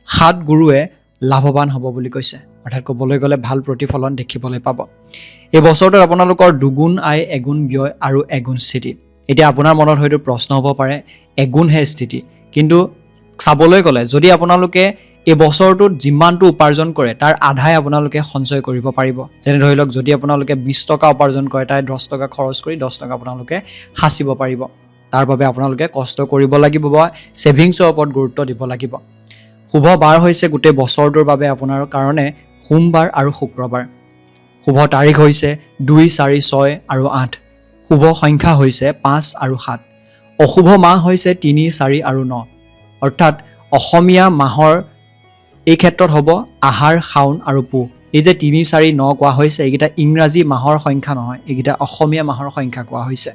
7 গুৰুৱে লাভৱান হ'ব বুলি কৈছে, অৰ্থাৎ ক'বলৈ গ'লে ভাল প্ৰতিফলন দেখিবলৈ পাব। এই বছৰটোত আপোনালোকৰ 2 গুণ আয় 1 গুণ ব্যয় আৰু 1 গুণ স্থিতি। এতিয়া আপোনাৰ মনত হয়তো প্ৰশ্ন হ'ব পাৰে, 1 গুণহে স্থিতি, কিন্তু চাবলৈ গ'লে যদি আপোনালোকে এই বছৰটোত যিমানটো উপাৰ্জন কৰে তাৰ আধাই আপোনালোকে সঞ্চয় কৰিব পাৰিব। যেনে ধৰি লওক যদি আপোনালোকে 20 টকা উপাৰ্জন কৰে, তাই 10 টকা খৰচ কৰি 10 টকা আপোনালোকে সাঁচিব পাৰিব। তাৰ বাবে আপোনালোকে কষ্ট কৰিব লাগিব বা ছেভিংছৰ ওপৰত গুৰুত্ব দিব লাগিব। শুভ বাৰ হৈছে গোটেই বছৰটোৰ বাবে আপোনাৰ কাৰণে সোমবাৰ আৰু শুক্ৰবাৰ। শুভ তাৰিখ হৈছে 2, 4, 6 আৰু 8। শুভ সংখ্যা হৈছে 5 আৰু 7। অশুভ মাহ হৈছে 3, 4 আৰু 9। অৰ্থাৎ অসমীয়া মাহৰ এই ক্ষেত্ৰত হ'ব আহাৰ, শাওণ আৰু পুহ। এই যে 3, 4, 9 কোৱা হৈছে, এইকেইটা ইংৰাজী মাহৰ সংখ্যা নহয়, এইকেইটা অসমীয়া মাহৰ সংখ্যা কোৱা হৈছে।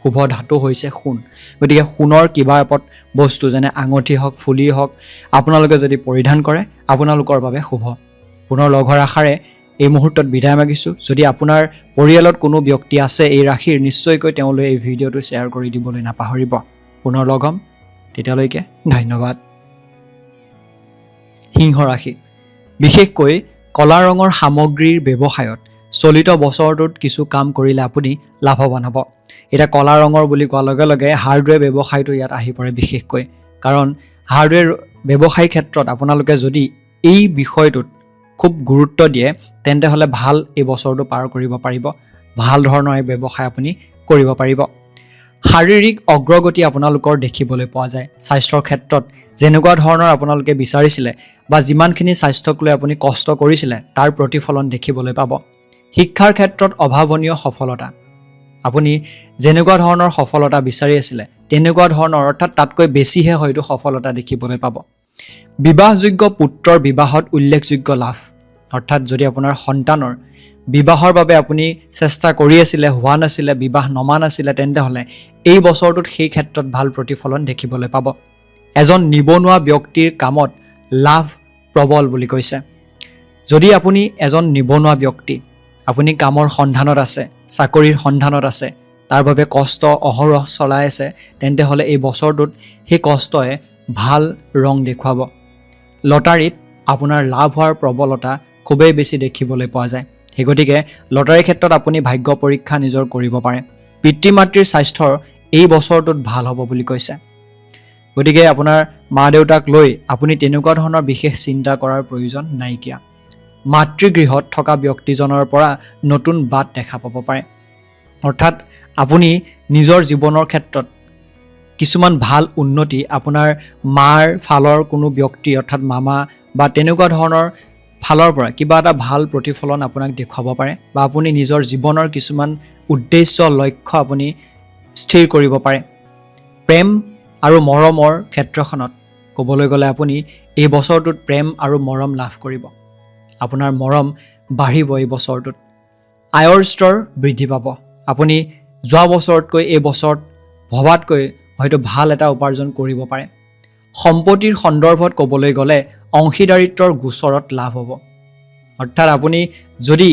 শুভ ধাতু হৈছে সোণ। গতিকে সোণৰ কিবা এপদ বস্তু যেনে আঙঠি হওক, ফুলি হওক আপোনালোকে যদি পৰিধান কৰে আপোনালোকৰ বাবে শুভ। পুনৰ লগ হোৱাৰ আশাৰে এই মুহূৰ্তত বিদায় মাগিছোঁ। যদি আপোনাৰ পৰিয়ালত কোনো ব্যক্তি আছে এই ৰাশিৰ, নিশ্চয়কৈ তেওঁলৈ এই ভিডিঅ'টো শ্বেয়াৰ কৰি দিবলৈ নাপাহৰিব। পুনৰ লগ হ'ম, তেতিয়ালৈকে ধন্যবাদ। সিংহ ৰাশি। বিশেষকৈ কলা ৰঙৰ সামগ্ৰীৰ ব্যৱসায়ত চলিত বছৰটোত কিছু কাম কৰিলে আপুনি লাভৱান হ'ব। এতিয়া কলা ৰঙৰ বুলি কোৱাৰ লগে লগে হাৰ্ডৱেৰ ব্যৱসায়টো ইয়াত আহি পৰে বিশেষকৈ, কাৰণ হাৰ্ডৱেৰ ব্যৱসায়ী ক্ষেত্ৰত আপোনালোকে যদি এই বিষয়টোত খুব গুৰুত্ব দিয়ে তেন্তে হ'লে ভাল এই বছৰটো পাৰ কৰিব পাৰিব। ভাল ধৰণৰ এই ব্যৱসায় আপুনি কৰিব পাৰিব। শাৰীৰিক অগ্ৰগতি আপোনালোকৰ দেখিবলৈ পোৱা যায়। স্বাস্থ্যৰ ক্ষেত্ৰত যেনেকুৱা ধৰণৰ আপোনালোকে বিচাৰিছিলে বা যিমানখিনি স্বাস্থ্যক লৈ আপুনি কষ্ট কৰিছিলে তাৰ প্ৰতিফলন দেখিবলৈ পাব। শিক্ষাৰ ক্ষেত্ৰত অভাৱনীয় সফলতা, আপুনি যেনেকুৱা ধৰণৰ সফলতা বিচাৰি আছিলে তেনেকুৱা ধৰণৰ অৰ্থাৎ তাতকৈ বেছিহে হয়তো সফলতা দেখিবলৈ পাব। বিবাহযোগ্য পুত্ৰৰ বিবাহত উল্লেখযোগ্য লাভ, অৰ্থাৎ যদি আপোনাৰ সন্তানৰ বিবাহৰ বাবে আপুনি চেষ্টা কৰি আছিলে, হোৱা নাছিলে, বিবাহ নমা নাছিলে, তেন্তে হ'লে এই বছৰটোত সেই ক্ষেত্ৰত ভাল প্ৰতিফলন দেখিবলৈ পাব। এজন নিবনুৱা ব্যক্তিৰ কামত লাভ প্ৰবল বুলি কৈছে। যদি আপুনি এজন নিবনুৱা ব্যক্তি, আপুনি কামৰ সন্ধানত আছে, চাকৰিৰ সন্ধানত আছে, তাৰ বাবে কষ্ট অহৰহ চলাই আছে, তেন্তে হ'লে এই বছৰটোত সেই কষ্টই ভাল ৰং দেখুৱাব। লটাৰীত আপোনাৰ লাভ হোৱাৰ প্ৰবলতা খুবেই বেছি দেখিবলৈ পোৱা যায়। সেই গতিকে লটাৰীৰ ক্ষেত্ৰত আপুনি ভাগ্য পৰীক্ষা নিজৰ কৰিব পাৰে। পিতৃ মাতৃৰ স্বাস্থ্যৰ এই বছৰটোত ভাল হ'ব বুলি কৈছে। গতিকে আপোনাৰ মা দেউতাক লৈ আপুনি তেনেকুৱা ধৰণৰ বিশেষ চিন্তা কৰাৰ প্ৰয়োজন নাইকিয়া। মাতৃগৃহত থকা ব্যক্তিজনৰ পৰা নতুন বাট দেখা পাব পাৰে। অৰ্থাৎ আপুনি নিজৰ জীৱনৰ ক্ষেত্ৰত কিছুমান ভাল উন্নতি আপোনাৰ মাৰ ফালৰ কোনো ব্যক্তি অৰ্থাৎ মামা বা তেনেকুৱা ধৰণৰ ফালৰ পৰা কিবা এটা ভাল প্ৰতিফলন আপোনাক দেখুৱাব পাৰে, বা আপুনি নিজৰ জীৱনৰ কিছুমান উদ্দেশ্য লক্ষ্য আপুনি স্থিৰ কৰিব পাৰে। প্ৰেম আৰু মৰমৰ ক্ষেত্ৰখনত ক'বলৈ গ'লে আপুনি এই বছৰটোত প্ৰেম আৰু মৰম লাভ কৰিব। আপোনাৰ মৰম বাঢ়িব এই বছৰটোত। আয়ৰ স্তৰ বৃদ্ধি পাব। আপুনি যোৱা বছৰতকৈ এই বছৰত ভবাতকৈ হয়তো ভাল এটা উপাৰ্জন কৰিব পাৰে। সম্পত্তিৰ সন্দৰ্ভত ক'বলৈ গ'লে অংশীদাৰিত্বৰ গোচৰত লাভ হ'ব। অৰ্থাৎ আপুনি যদি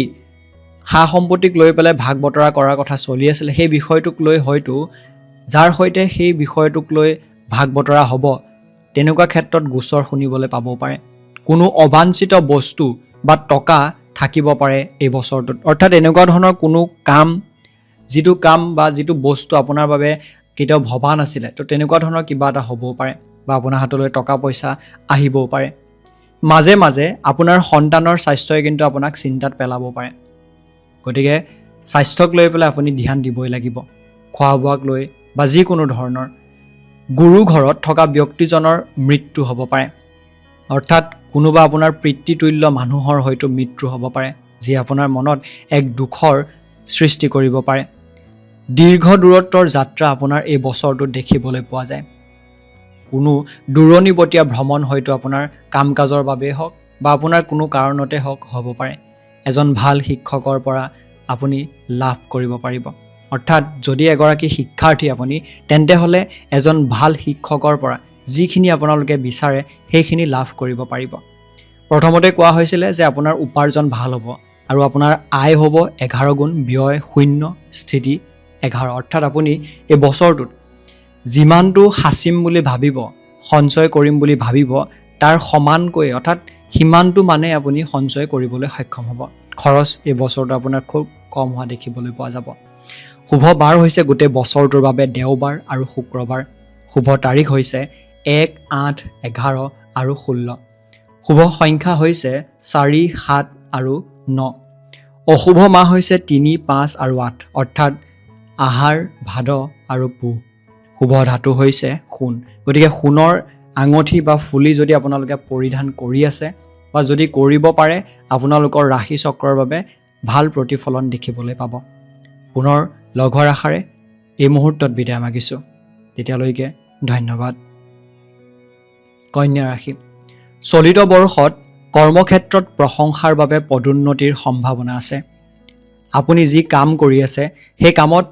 সা সম্পত্তিক লৈ পেলাই ভাগ বতৰা কৰাৰ কথা চলি আছিলে, সেই বিষয়টোক লৈ হয়তো যাৰ সৈতে সেই বিষয়টোক লৈ ভাগ বতৰা হ'ব তেনেকুৱা ক্ষেত্ৰত গোচৰ শুনিবলৈ পাব পাৰে। কোনো অবাঞ্ছিত বস্তু বা টকা থাকিব পাৰে এই বছৰটোত। অৰ্থাৎ এনেকুৱা ধৰণৰ কোনো কাম, যিটো কাম বা যিটো বস্তু আপোনাৰ বাবে কেতিয়াও ভবা নাছিলে, তো তেনেকুৱা ধৰণৰ কিবা এটা হ'বও পাৰে, বা আপোনাৰ হাতলৈ টকা পইচা আহিবও পাৰে। মাজে মাজে আপোনাৰ সন্তানৰ স্বাস্থ্যই কিন্তু আপোনাক চিন্তাত পেলাব পাৰে। গতিকে স্বাস্থ্যক লৈ পেলাই আপুনি ধ্যান দিবই লাগিব, খোৱা বোৱাক লৈ বা যিকোনো ধৰণৰ। গুৰু ঘৰত থকা ব্যক্তিজনৰ মৃত্যু হ'ব পাৰে। অৰ্থাৎ কোনোবা আপোনাৰ পিতৃতুল্য মানুহৰ হয়তো মৃত্যু হ'ব পাৰে, যি আপোনাৰ মনত এক দুখৰ সৃষ্টি কৰিব পাৰে। দীৰ্ঘ দূৰত্বৰ যাত্ৰা আপোনাৰ এই বছৰটোত দেখিবলৈ পোৱা যায়। কোনো দূৰণিবতীয়া ভ্ৰমণ হয়তো আপোনাৰ কাম কাজৰ বাবেই হওক বা আপোনাৰ কোনো কাৰণতে হওক হ'ব পাৰে। এজন ভাল শিক্ষকৰ পৰা আপুনি লাভ কৰিব পাৰিব। অৰ্থাৎ যদি এগৰাকী শিক্ষাৰ্থী আপুনি, তেন্তে হ'লে এজন ভাল শিক্ষকৰ পৰা যিখিনি আপোনালোকে বিচাৰে সেইখিনি লাভ কৰিব পাৰিব। প্ৰথমতে কোৱা হৈছিলে যে আপোনাৰ উপাৰ্জন ভাল হ'ব আৰু আপোনাৰ আয় হ'ব 11 গুণ, ব্যয় 0, স্থিতি 11। অৰ্থাৎ আপুনি এই বছৰটোত যিমানটো সাঁচিম বুলি ভাবিব, সঞ্চয় কৰিম বুলি ভাবিব, তাৰ সমানকৈ অৰ্থাৎ সিমানটো মানে আপুনি সঞ্চয় কৰিবলৈ সক্ষম হ'ব। খৰচ এই বছৰটো আপোনাৰ খুব কম হোৱা দেখিবলৈ পোৱা যাব। শুভ বাৰ হৈছে গোটেই বছৰটোৰ বাবে দেওবাৰ আৰু শুক্ৰবাৰ। শুভ তাৰিখ হৈছে 1, 8, 11 আৰু 16। শুভ সংখ্যা হৈছে 4, 7 আৰু 9। অশুভ মাহ হৈছে 3, 5 আৰু 8, অৰ্থাৎ আহাৰ, ভাদ আৰু পুহ। শুভ ধাতু হৈছে সোণ। গতিকে সোণৰ আঙঠি বা ফুলি যদি আপোনালোকে পৰিধান কৰি আছে বা যদি কৰিব পাৰে আপোনালোকৰ ৰাশি চক্ৰৰ বাবে ভাল প্ৰতিফলন দেখিবলৈ পাব। পুনৰ লগ হোৱাৰ আশাৰে এই মুহূৰ্তত বিদায় মাগিছোঁ। তেতিয়ালৈকে ধন্যবাদ। কন্যা ৰাশি, চলিত বৰ্ষত কৰ্মক্ষেত্ৰত প্ৰশংসাৰ বাবে পদোন্নতিৰ সম্ভাৱনা আছে। আপুনি যি কাম কৰি আছে সেই কামত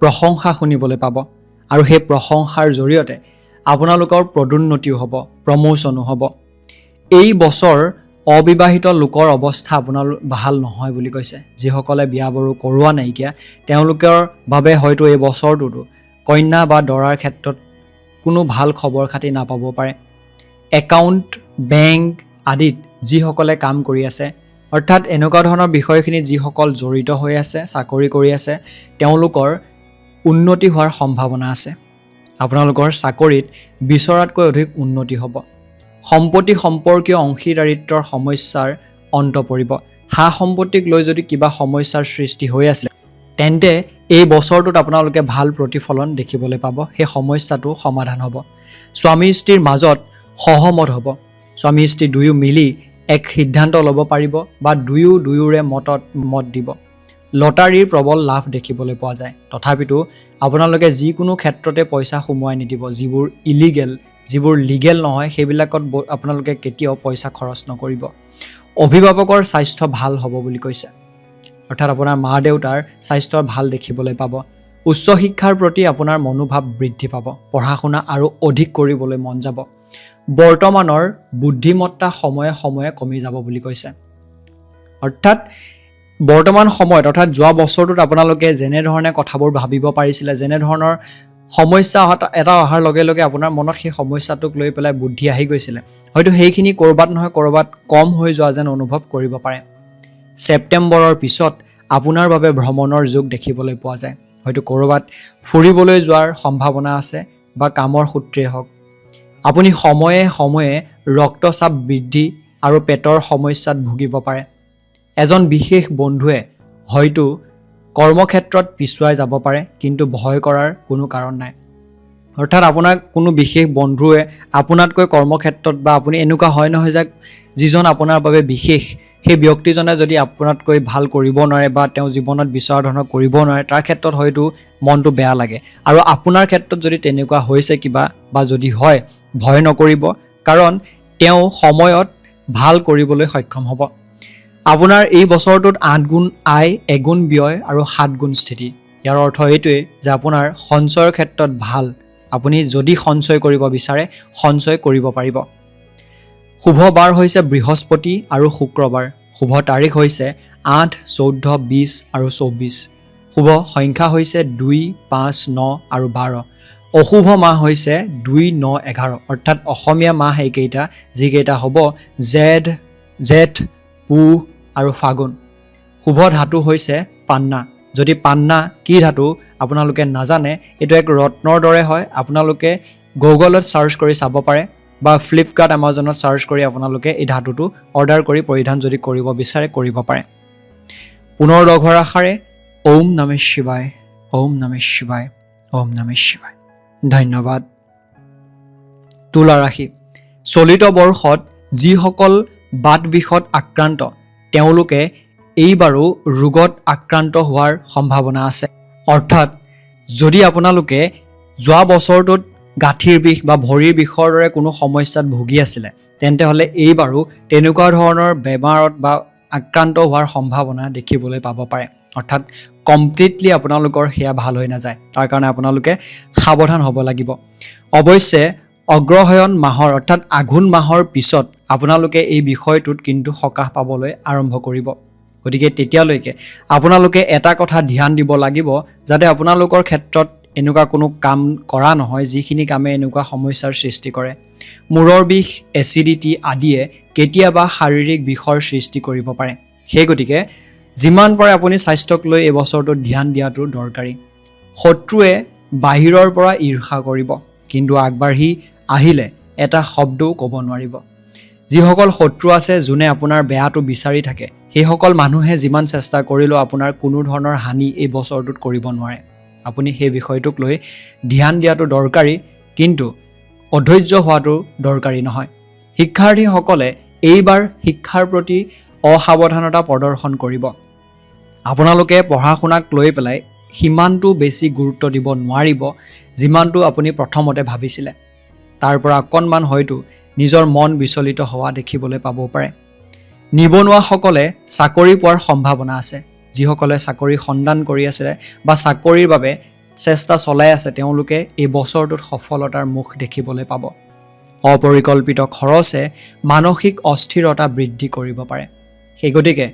প্ৰশংসা শুনিবলৈ পাব আৰু সেই প্ৰশংসাৰ জৰিয়তে আপোনালোকৰ পদোন্নতিও হ'ব, প্ৰমোচনো হ'ব। এই বছৰ অবিবাহিত লোকৰ অৱস্থা আপোনালোক ভাল নহয় বুলি কৈছে। যিসকলে বিয়া বাৰু কৰোৱা নাইকিয়া তেওঁলোকৰ বাবে হয়তো এই বছৰটোতো কন্যা বা দৰাৰ ক্ষেত্ৰত কোনো ভাল খবৰ খাতি নাপাব পাৰে। একাউণ্ট, বেংক আদিত যিসকলে কাম কৰি আছে, অৰ্থাৎ এনেকুৱা ধৰণৰ বিষয়খিনিত যিসকল জড়িত হৈ আছে, চাকৰি কৰি আছে, তেওঁলোকৰ উন্নতি হোৱাৰ সম্ভাৱনা আছে। আপোনালোকৰ চাকৰিত বিচৰাতকৈ অধিক উন্নতি হ'ব। সম্পত্তি সম্পৰ্কীয় অংশীদাৰিত্বৰ সমস্যাৰ অন্ত পৰিব। সা সম্পত্তিক লৈ যদি কিবা সমস্যাৰ সৃষ্টি হৈ আছে তেন্তে এই বছৰটোত আপোনালোকে ভাল প্ৰতিফলন দেখিবলৈ পাব। সেই সমস্যাটো সমাধান হ'ব। স্বামী স্ত্ৰীৰ মাজত সহমত হ'ব। স্বামী স্ত্ৰী দুয়ো মিলি এক সিদ্ধান্ত ল'ব পাৰিব বা দুয়োৰে মত দিব। লটাৰীৰ প্ৰবল লাভ দেখিবলৈ পোৱা যায়। তথাপিতো আপোনালোকে যিকোনো ক্ষেত্ৰতে পইচা সোমোৱাই নিদিব। যিবোৰ ইলিগেল, যিবোৰ লিগেল নহয় সেইবিলাকত আপোনালোকে কেতিয়াও পইচা খৰচ নকৰিব। অভিভাৱকৰ স্বাস্থ্য ভাল হ'ব বুলি কৈছে, অৰ্থাৎ আপোনাৰ মা দেউতাৰ স্বাস্থ্য ভাল দেখিবলৈ পাব। উচ্চ শিক্ষাৰ প্ৰতি আপোনাৰ মনোভাৱ বৃদ্ধি পাব। পঢ়া শুনা আৰু অধিক কৰিবলৈ মন যাব। বৰ্তমানৰ বুদ্ধিমত্তা সময়ে সময়ে কমি যাব বুলি কৈছে। অৰ্থাৎ বৰ্তমান সময়ত, অৰ্থাৎ যোৱা বছৰটোত আপোনালোকে যেনেধৰণে কথাবোৰ ভাবিব পাৰিছিলে, যেনেধৰণৰ সমস্যা এটা অহাৰ লগে লগে আপোনাৰ মনত সেই সমস্যাটোক লৈ পেলাই বুদ্ধি আহি গৈছিলে, হয়তো সেইখিনি ক'ৰবাত নহয় ক'ৰবাত কম হৈ যোৱা যেন অনুভৱ কৰিব পাৰে। ছেপ্টেম্বৰৰ পিছত আপোনাৰ বাবে ভ্ৰমণৰ যোগ দেখিবলৈ পোৱা যায়। হয়তো ক'ৰবাত ফুৰিবলৈ যোৱাৰ সম্ভাৱনা আছে বা কামৰ সূত্ৰে হওক। আপুনি সময়ে সময়ে ৰক্তচাপ বৃদ্ধি আৰু পেটৰ সমস্যাত ভুগিব পাৰে। এজন বিশেষ বন্ধুৱে হয়তো কৰ্মক্ষেত্ৰত পিছুৱাই যাব পাৰে, কিন্তু ভয় কৰাৰ কোনো কাৰণ নাই। অৰ্থাৎ আপোনাৰ কোনো বিশেষ বন্ধুৱে আপোনাতকৈ কৰ্মক্ষেত্ৰত বা আপুনি এনেকুৱা হয় নহয় যে যিজন আপোনাৰ বাবে বিশেষ সেই ব্যক্তিজনে যদি আপোনাতকৈ ভাল কৰিব নোৱাৰে বা তেওঁ জীৱনত বিচৰা ধৰণৰ কৰিব নোৱাৰে, তাৰ ক্ষেত্ৰত হয়তো মনটো বেয়া লাগে। আৰু আপোনাৰ ক্ষেত্ৰত যদি তেনেকুৱা হৈছে কিবা বা যদি হয়, ভয় নকৰিব, কাৰণ তেওঁ সময়ত ভাল কৰিবলৈ সক্ষম হ'ব। আপোনাৰ এই বছৰটোত 8 গুণ আয়, 1 গুণ ব্যয় আৰু 7 গুণ স্থিতি। ইয়াৰ অৰ্থ এইটোৱে যে আপোনাৰ সঞ্চয়ৰ ক্ষেত্ৰত ভাল। আপুনি যদি সঞ্চয় কৰিব বিচাৰে সঞ্চয় কৰিব পাৰিব। শুভ বাৰ হৈছে বৃহস্পতি আৰু শুক্ৰবাৰ। শুভ তাৰিখ হৈছে 8, 14, 20 আৰু 24। শুভ সংখ্যা হৈছে 2, 5, 9 আৰু 12। অশুভ মাহ হৈছে 2, 9, 11, অৰ্থাৎ অসমীয়া মাহ এইকেইটা, যিকেইটা হ'ব জেঠ, পুহ আৰু ফাগুন। শুভ ধাতু হৈছে পান্না। যদি পান্না কি ধাতু আপোনালোকে নাজানে, এইটো এক ৰত্নৰ দৰে হয়। আপোনালোকে গুগলত চাৰ্চ কৰি চাব পাৰে বা ফ্লিপকাৰ্ট, এমাজনত চাৰ্চ কৰি আপোনালোকে এই ধাতুটো অৰ্ডাৰ কৰি পৰিধান যদি কৰিব বিচাৰে কৰিব পাৰে। পুনৰ লগ হোৱাৰ আশাৰে ওম নমঃ শিৱায়, ওম নমঃ শিৱায়, ওম নমঃ শিৱায়। ধন্যবাদ। তুলা ৰাশি, চলিত বৰ্ষত যিসকল বাত বিষত আক্ৰান্ত তেওঁলোকে এইবাৰো ৰোগত আক্ৰান্ত হোৱাৰ সম্ভাৱনা আছে। অৰ্থাৎ যদি আপোনালোকে যোৱা বছৰটোত গাঁঠিৰ বিষ বা ভৰিৰ বিষৰ দৰে কোনো সমস্যাত ভুগি আছিলে, তেন্তে হ'লে এইবাৰো তেনেকুৱা ধৰণৰ বেমাৰত বা আক্ৰান্ত হোৱাৰ সম্ভাৱনা দেখিবলৈ পাব পাৰে। অৰ্থাৎ কমপ্লিটলি আপোনালোকৰ সেয়া ভাল হৈ নাযায়, তাৰ কাৰণে আপোনালোকে সাৱধান হ'ব লাগিব। অৱশ্যে অগ্ৰহায়ণ মাহৰ অৰ্থাৎ আঘোণ মাহৰ পিছত আপোনালোকে এই বিষয়টোত কিন্তু সকাহ পাবলৈ আৰম্ভ কৰিব। গতিকে তেতিয়ালৈকে আপোনালোকে এটা কথা ধ্যান দিব লাগিব, যাতে আপোনালোকৰ ক্ষেত্ৰত এনেকুৱা কোনো কাম কৰা নহয় যিখিনি কামে এনেকুৱা সমস্যাৰ সৃষ্টি কৰে। মূৰৰ বিষ, এচিডিটি আদিয়ে কেতিয়াবা শাৰীৰিক বিষৰ সৃষ্টি কৰিব পাৰে। সেই গতিকে যিমান পাৰে আপুনি স্বাস্থ্যক লৈ এই বছৰটোত ধ্যান দিয়াটো দৰকাৰী। শত্ৰুৱে বাহিৰৰ পৰা ঈৰ্ষা কৰিব, কিন্তু আগবাঢ়ি আহিলে এটা শব্দও ক'ব নোৱাৰিব। যিসকল শত্ৰু আছে, যোনে আপোনাৰ বেয়াটো বিচাৰি থাকে, সেইসকল মানুহে যিমান চেষ্টা কৰিলেও আপোনাৰ কোনো ধৰণৰ হানি এই বছৰটোত কৰিব নোৱাৰে। আপুনি সেই বিষয়টোক লৈ ধ্যান দিয়াটো দৰকাৰী, কিন্তু অধৈৰ্য হোৱাটো দৰকাৰী নহয়। শিক্ষাৰ্থীসকলে এইবাৰ শিক্ষাৰ প্ৰতি অসাৱধানতা প্ৰদৰ্শন কৰিব। আপোনালোকে পঢ়া শুনাক লৈ পেলাই সিমানটো বেছি গুৰুত্ব দিব নোৱাৰিব যিমানটো আপুনি প্ৰথমতে ভাবিছিলে। তাৰ পৰা অকণমান হয়তো নিজৰ মন বিচলিত হোৱা দেখিবলৈ পাব পাৰে। নিবনুৱাসকলে চাকৰি পোৱাৰ সম্ভাৱনা আছে। যিসকলে চাকৰি সন্ধান কৰি আছে বা চাকৰিৰ বাবে চেষ্টা চলাই আছে তেওঁলোকে এই বছৰটোত সফলতাৰ মুখ দেখিবলৈ পাব। অপৰিকল্পিত খৰচে মানসিক অস্থিৰতা বৃদ্ধি কৰিব পাৰে। সেই গতিকে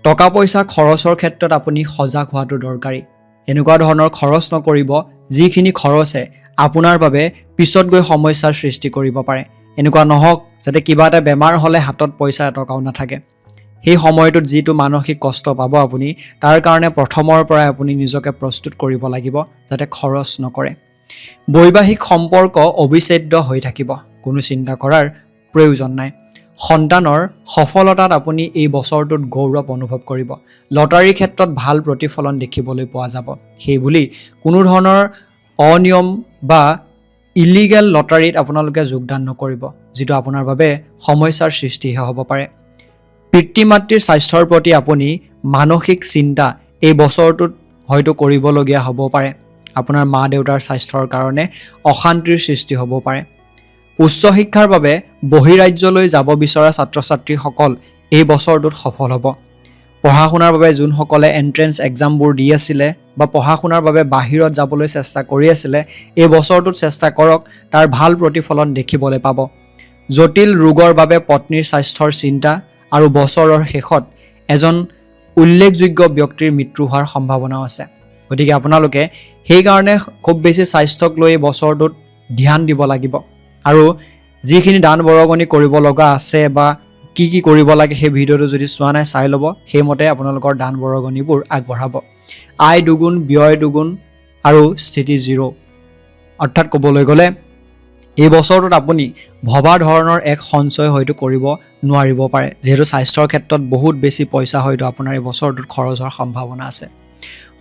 টকা পইচা খৰচৰ ক্ষেত্ৰত আপুনি সজাগ হোৱাটো দৰকাৰী। এনেকুৱা ধৰণৰ খৰচ নকৰিব যিখিনি খৰচে আপোনাৰ বাবে পিছত গৈ সমস্যাৰ সৃষ্টি কৰিব পাৰে। এনেকুৱা নহওক যাতে কিবা এটা বেমাৰ হ'লে হাতত পইচা এটকাও নাথাকে। সেই সময়টোত যিটো মানসিক কষ্ট পাব আপুনি, তাৰ কাৰণে প্ৰথমৰ পৰাই আপুনি নিজকে প্ৰস্তুত কৰিব লাগিব যাতে খৰচ নকৰে। বৈবাহিক সম্পৰ্ক অবিচ্ছেদ্য হৈ থাকিব, কোনো চিন্তা কৰাৰ প্ৰয়োজন নাই। সন্তানৰ সফলতাত আপুনি এই বছৰটোত গৌৰৱ অনুভৱ কৰিব। লটাৰীৰ ক্ষেত্ৰত ভাল প্ৰতিফলন দেখিবলৈ পোৱা যাব। সেইবুলি কোনো ধৰণৰ অনিয়ম বা ইলিগেল লটাৰীত আপোনালোকে যোগদান নকৰিব, যিটো আপোনাৰ বাবে সমস্যাৰ সৃষ্টিহে হ'ব পাৰে। পিতৃ মাতৃৰ স্বাস্থ্যৰ প্ৰতি আপুনি মানসিক চিন্তা এই বছৰটোত হয়তো কৰিবলগীয়া হ'ব পাৰে। আপোনাৰ মা দেউতাৰ স্বাস্থ্যৰ কাৰণে অশান্তিৰ সৃষ্টি হ'ব পাৰে। উচ্চ শিক্ষাৰ বাবে বহিৰাজ্যলৈ যাব বিচৰা ছাত্ৰ ছাত্ৰীসকল এই বছৰটোত সফল হ'ব। পঢ়া শুনাৰ বাবে যোনসকলে এণ্ট্ৰেন্স এক্সামবোৰ দি আছিলে বা পঢ়া শুনাৰ বাবে বাহিৰত যাবলৈ চেষ্টা কৰি আছিলে, এই বছৰটোত চেষ্টা কৰক, তাৰ ভাল প্ৰতিফলন দেখিবলৈ পাব। জটিল ৰোগৰ বাবে পত্নীৰ স্বাস্থ্যৰ চিন্তা আৰু বছৰৰ শেষত এজন উল্লেখযোগ্য ব্যক্তিৰ মৃত্যু হোৱাৰ সম্ভাৱনাও আছে। গতিকে আপোনালোকে সেইকাৰণে খুব বেছি স্বাস্থ্যক লৈ এই বছৰটোত ধ্যান দিব লাগিব। আৰু যিখিনি দান বৰঙণি কৰিব লগা আছে বা কি কৰিব লাগে সেই ভিডিঅ'টো যদি চোৱা নাই চাই ল'ব। সেইমতে আপোনালোকৰ দান বৰঙণিবোৰ আগবঢ়াব। আয় দুগুণ, ব্যয় দুগুণ আৰু স্থিতি 0। অৰ্থাৎ ক'বলৈ গ'লে এই বছৰটোত আপুনি ভবা ধৰণৰ এক সঞ্চয় হয়তো কৰিব নোৱাৰিব পাৰে, যিহেতু স্বাস্থ্যৰ ক্ষেত্ৰত বহুত বেছি পইচা হয়তো আপোনাৰ এই বছৰটোত খৰচ হোৱাৰ সম্ভাৱনা আছে।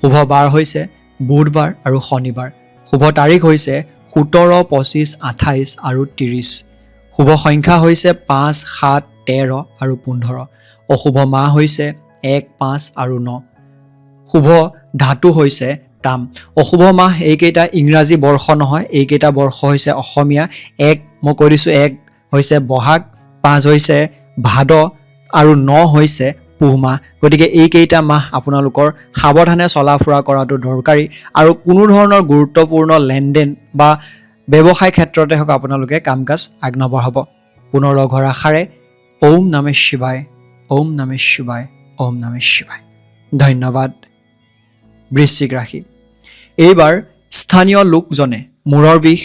শুভ বাৰ হৈছে বুধবাৰ আৰু শনিবাৰ। শুভ তাৰিখ হৈছে 17, 25, 28 আৰু 30। শুভ সংখ্যা হৈছে 5, 7, 13 আৰু 15। অশুভ মাহ হৈছে 1, 5 আৰু 9। শুভ ধাতু হৈছে তাম। অশুভ মাহ এইকেইটা ইংৰাজী বৰ্ষ নহয়, এইকেইটা বৰ্ষ হৈছে অসমীয়া। 1 মই কৈ দিছোঁ, 1 হৈছে বহাগ, 5 হৈছে ভাদ আৰু 9 হৈছে পুহ মাহ। গতিকে এইকেইটা মাহ আপোনালোকৰ সাৱধানে চলা ফুৰা কৰাটো দৰকাৰী। আৰু কোনো ধৰণৰ গুৰুত্বপূৰ্ণ লেনদেন বা ব্যৱসায় ক্ষেত্ৰতে হওক আপোনালোকে কাম কাজ আগনবঢ়াব। পুনৰ লগ হোৱাৰ আশাৰে ওম নমঃ শিৱায়, ওম নমঃ শিৱায়, ওম নমঃ শিৱায়। ধন্যবাদ। বৃশ্চিক ৰাশি। এইবাৰ স্থানীয় লোকজনে মূৰৰ বিষ,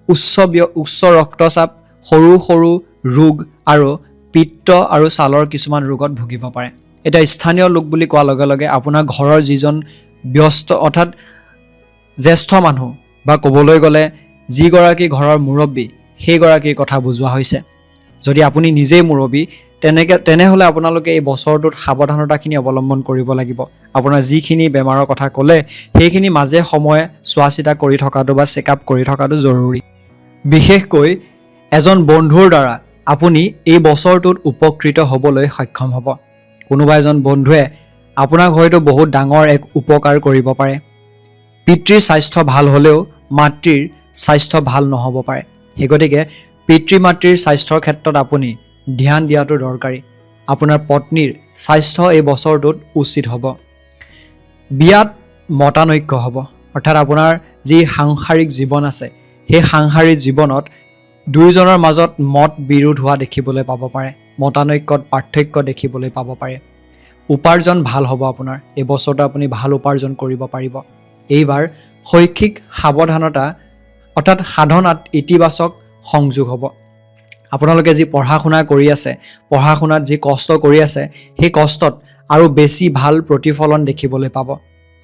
উচ্চ ৰক্তচাপ, সৰু সৰু ৰোগ আৰু পিত্ত আৰু ছালৰ কিছুমান ৰোগত ভুগিব পাৰে। এতিয়া স্থানীয় লোক বুলি কোৱাৰ লগে লগে আপোনাৰ ঘৰৰ যিজন ব্যস্ত অৰ্থাৎ জ্যেষ্ঠ মানুহ বা ক'বলৈ গ'লে যিগৰাকী ঘৰৰ মুৰব্বী, সেইগৰাকীৰ কথা বুজোৱা হৈছে। যদি আপুনি নিজেই মুৰব্বী তেনেহ'লে আপোনালোকে এই বছৰটোত সাৱধানতাখিনি অৱলম্বন কৰিব লাগিব। আপোনাৰ যিখিনি বেমাৰৰ কথা ক'লে সেইখিনি মাজে সময়ে চোৱা চিতা কৰি থকাটো বা চেকআপ কৰি থকাটো জৰুৰী। বিশেষকৈ এজন বন্ধুৰ দ্বাৰা আপুনি এই বছৰটোত উপকৃত হ'বলৈ সক্ষম হ'ব। কোনোবা এজন বন্ধুৱে আপোনাক হয়তো বহুত ডাঙৰ এক উপকাৰ কৰিব পাৰে। পিতৃৰ স্বাস্থ্য ভাল হ'লেও মাতৃৰ স্বাস্থ্য ভাল নহ'ব পাৰে। সেই গতিকে পিতৃ মাতৃৰ স্বাস্থ্যৰ ক্ষেত্ৰত আপুনি ধ্যান দিয়াটো দৰকাৰী। আপোনাৰ পত্নীৰ স্বাস্থ্য এই বছৰটোত উচিত হ'ব। বিয়াত মতানৈক্য হ'ব, অৰ্থাৎ আপোনাৰ যি সাংসাৰিক জীৱন আছে সেই সাংসাৰিক জীৱনত দুয়োজনৰ মাজত মত বিৰোধ হোৱা দেখিবলৈ পাব পাৰে। মতানৈক্যত পাৰ্থক্য দেখিবলৈ পাব পাৰে। উপাৰ্জন ভাল হ'ব আপোনাৰ। এই বছৰটো আপুনি ভাল উপাৰ্জন কৰিব পাৰিব। এইবাৰ শৈক্ষিক সাৱধানতা অৰ্থাৎ সাধনাত ইতিবাচক সংযোগ হ'ব। আপোনালোকে যি পঢ়া শুনা কৰি আছে, পঢ়া শুনাত যি কষ্ট কৰি আছে, সেই কষ্টত আৰু বেছি ভাল প্ৰতিফলন দেখিবলৈ পাব।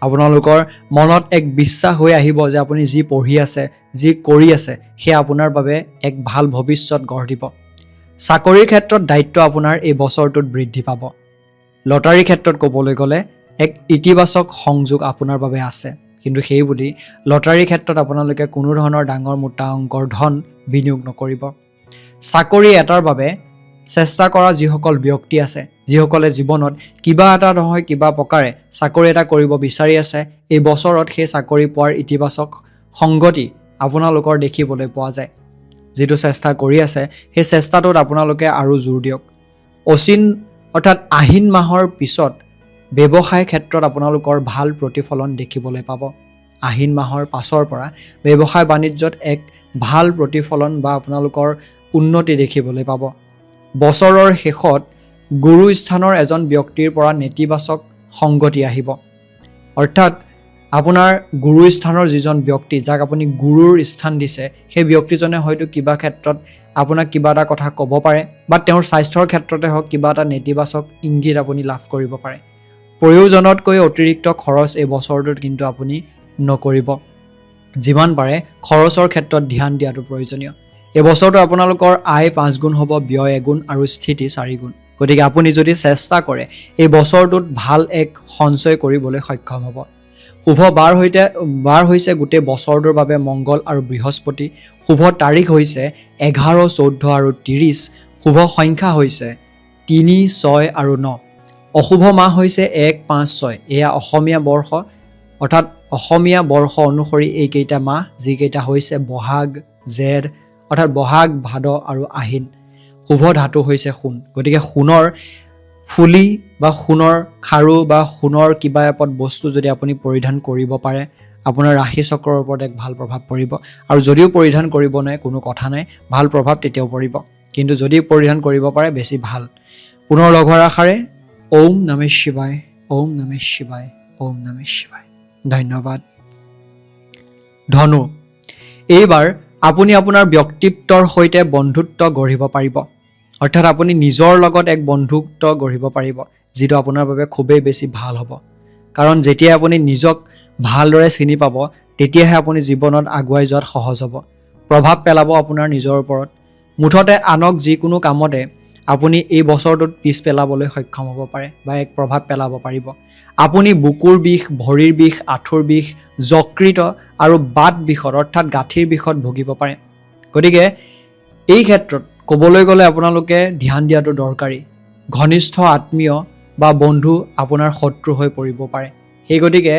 আপোনালোকৰ মনত এক বিশ্বাস হৈ আহিব যে আপুনি যি পঢ়ি আছে, যি কৰি আছে, সেয়া আপোনাৰ বাবে এক ভাল ভৱিষ্যত গঢ় দিব। চাকৰিৰ ক্ষেত্ৰত দায়িত্ব আপোনাৰ এই বছৰটোত বৃদ্ধি পাব। লটাৰীৰ ক্ষেত্ৰত ক'বলৈ গ'লে এক ইতিবাচক সংযোগ আপোনাৰ বাবে আছে, কিন্তু সেই বুলি লটাৰীৰ ক্ষেত্ৰত আপোনালোকে কোনো ধৰণৰ ডাঙৰ মোটা অংকৰ ধন বিনিয়োগ নকৰিব। চাকৰি এটাৰ বাবে চেষ্টা কৰা যিসকল ব্যক্তি আছে, যিসকলে জীৱনত কিবা এটা নহয় কিবা প্ৰকাৰে চাকৰি এটা কৰিব বিচাৰি আছে, এই বছৰত সেই চাকৰি পোৱাৰ ইতিবাচক সংগতি আপোনালোকৰ দেখিবলৈ পোৱা যায়। যিটো চেষ্টা কৰি আছে সেই চেষ্টাটোত আপোনালোকে আৰু জোৰ দিয়ক। অচিন অৰ্থাৎ আহিন মাহৰ পিছত ব্যৱসায় ক্ষেত্ৰত আপোনালোকৰ ভাল প্ৰতিফলন দেখিবলৈ পাব। আহিন মাহৰ পাছৰ পৰা ব্যৱসায় বাণিজ্যত এক ভাল প্ৰতিফলন বা আপোনালোকৰ উন্নতি দেখিবলৈ পাব। বছৰৰ শেষত গুৰু স্থানৰ এজন ব্যক্তিৰ পৰা নেতিবাচক সংগতি আহিব। অৰ্থাৎ আপোনাৰ গুৰু স্থানৰ যিজন ব্যক্তি, যাক আপুনি গুৰুৰ স্থান দিছে, সেই ব্যক্তিজনে হয়তো কিবা ক্ষেত্ৰত আপোনাক কিবা এটা কথা ক'ব পাৰে বা তেওঁৰ স্বাস্থ্যৰ ক্ষেত্ৰতে হওক কিবা এটা নেতিবাচক ইংগিত আপুনি লাভ কৰিব পাৰে। প্ৰয়োজনতকৈ অতিৰিক্ত খৰচ এই বছৰটোত কিন্তু আপুনি নকৰিব। যিমান পাৰে খৰচৰ ক্ষেত্ৰত ধ্যান দিয়াটো প্ৰয়োজনীয়। এই বছৰটো আপোনালোকৰ আয় 5 গুণ হ'ব, ব্যয় 1 গুণ আৰু স্থিতি 4 গুণ। গতিকে আপুনি যদি চেষ্টা কৰে এই বছৰটোত ভাল এক সঞ্চয় কৰিবলৈ সক্ষম হ'ব। শুভ বাৰ হৈছে গোটেই বছৰটোৰ বাবে মংগল আৰু বৃহস্পতি। শুভ তাৰিখ হৈছে 11, 14 আৰু 30। শুভ সংখ্যা হৈছে 3, 6 আৰু 9। অশুভ মাহ হৈছে 1, 5, 6। এয়া অসমীয়া বৰ্ষ, অৰ্থাৎ অসমীয়া বৰ্ষ অনুসৰি এইকেইটা মাহ, যিকেইটা হৈছে বহাগ, জেঠ, অৰ্থাৎ বহাগ, ভাদ আৰু আহিন। শুভ ধাতু হৈছে সোণ। গতিকে সোণৰ ফুলি বা সোণৰ খাৰু বা সোণৰ কিবা এপদ বস্তু যদি আপুনি পৰিধান কৰিব পাৰে, আপোনাৰ ৰাশি চক্ৰৰ ওপৰত এক ভাল প্ৰভাৱ পৰিব। আৰু যদিও পৰিধান কৰিব নোৱাৰে কোনো কথা নাই, ভাল প্ৰভাৱ তেতিয়াও পৰিব। কিন্তু যদি পৰিধান কৰিব পাৰে বেছি ভাল। পুনৰ লগ হোৱাৰ আশাৰে ওম নমঃ শিৱায়, ওম নমঃ শিৱায়, ওম নমঃ শিৱায়। ধন্যবাদ। ধনু, এইবাৰ আপুনি আপোনাৰ ব্যক্তিত্বৰ সৈতে বন্ধুত্ব গঢ়িব পাৰিব। অৰ্থাৎ আপুনি নিজৰ লগত এক বন্ধুত্ব গঢ়িব পাৰিব, যিটো আপোনাৰ বাবে খুবেই বেছি ভাল হ'ব। কাৰণ যেতিয়া আপুনি নিজক ভালদৰে চিনি পাব, তেতিয়াহে আপুনি জীৱনত আগুৱাই যোৱাত সহজ হ'ব। প্ৰভাৱ পেলাব আপোনাৰ নিজৰ ওপৰত। মুঠতে আনক যিকোনো কামতে আপুনি এই বছৰটোত পিছ পেলাবলৈ সক্ষম হ'ব পাৰে বা এক প্ৰভাৱ পেলাব পাৰিব। আপুনি বুকুৰ বিষ, ভৰিৰ বিষ, আঁঠুৰ বিষ, যকৃত আৰু বাত বিষত অৰ্থাৎ গাঁঠিৰ বিষত ভুগিব পাৰে। গতিকে এই ক্ষেত্ৰত ক'বলৈ গ'লে আপোনালোকে ধ্যান দিয়াটো দৰকাৰী। ঘনিষ্ঠ আত্মীয় বা বন্ধু আপোনাৰ শত্ৰু হৈ পৰিব পাৰে। সেই গতিকে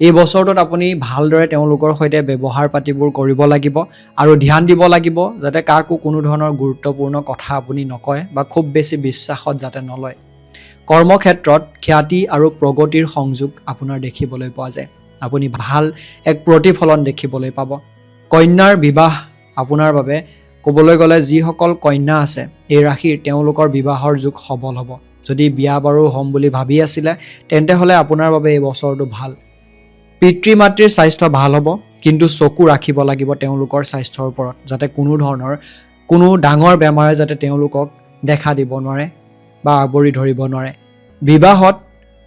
এই বছৰটোত আপুনি ভালদৰে তেওঁলোকৰ সৈতে ব্যৱহাৰ পাতিবোৰ কৰিব লাগিব আৰু ধ্যান দিব লাগিব যাতে কাকো কোনো ধৰণৰ গুৰুত্বপূৰ্ণ কথা আপুনি নকয় বা খুব বেছি বিশ্বাসত যাতে নলয়। কৰ্মক্ষেত্ৰত খ্যাতি আৰু প্ৰগতিৰ সংযোগ আপোনাৰ দেখিবলৈ পোৱা যায়। আপুনি ভাল এক প্ৰতিফলন দেখিবলৈ পাব। কন্যাৰ বিবাহ আপোনাৰ বাবে ক'বলৈ গ'লে যিসকল কন্যা আছে এই ৰাশিৰ, তেওঁলোকৰ বিবাহৰ যুগ সবল হ'ব। যদি বিয়া বাৰু হ'ম বুলি ভাবি আছিলে তেন্তে হ'লে আপোনাৰ বাবে এই বছৰটো ভাল। পিতৃ মাতৃৰ স্বাস্থ্য ভাল হ'ব, কিন্তু চকু ৰাখিব লাগিব তেওঁলোকৰ স্বাস্থ্যৰ ওপৰত, যাতে কোনো ডাঙৰ বেমাৰে যাতে তেওঁলোকক দেখা দিব নোৱাৰে বা আৱৰি ধৰিব নোৱাৰে। বিবাহত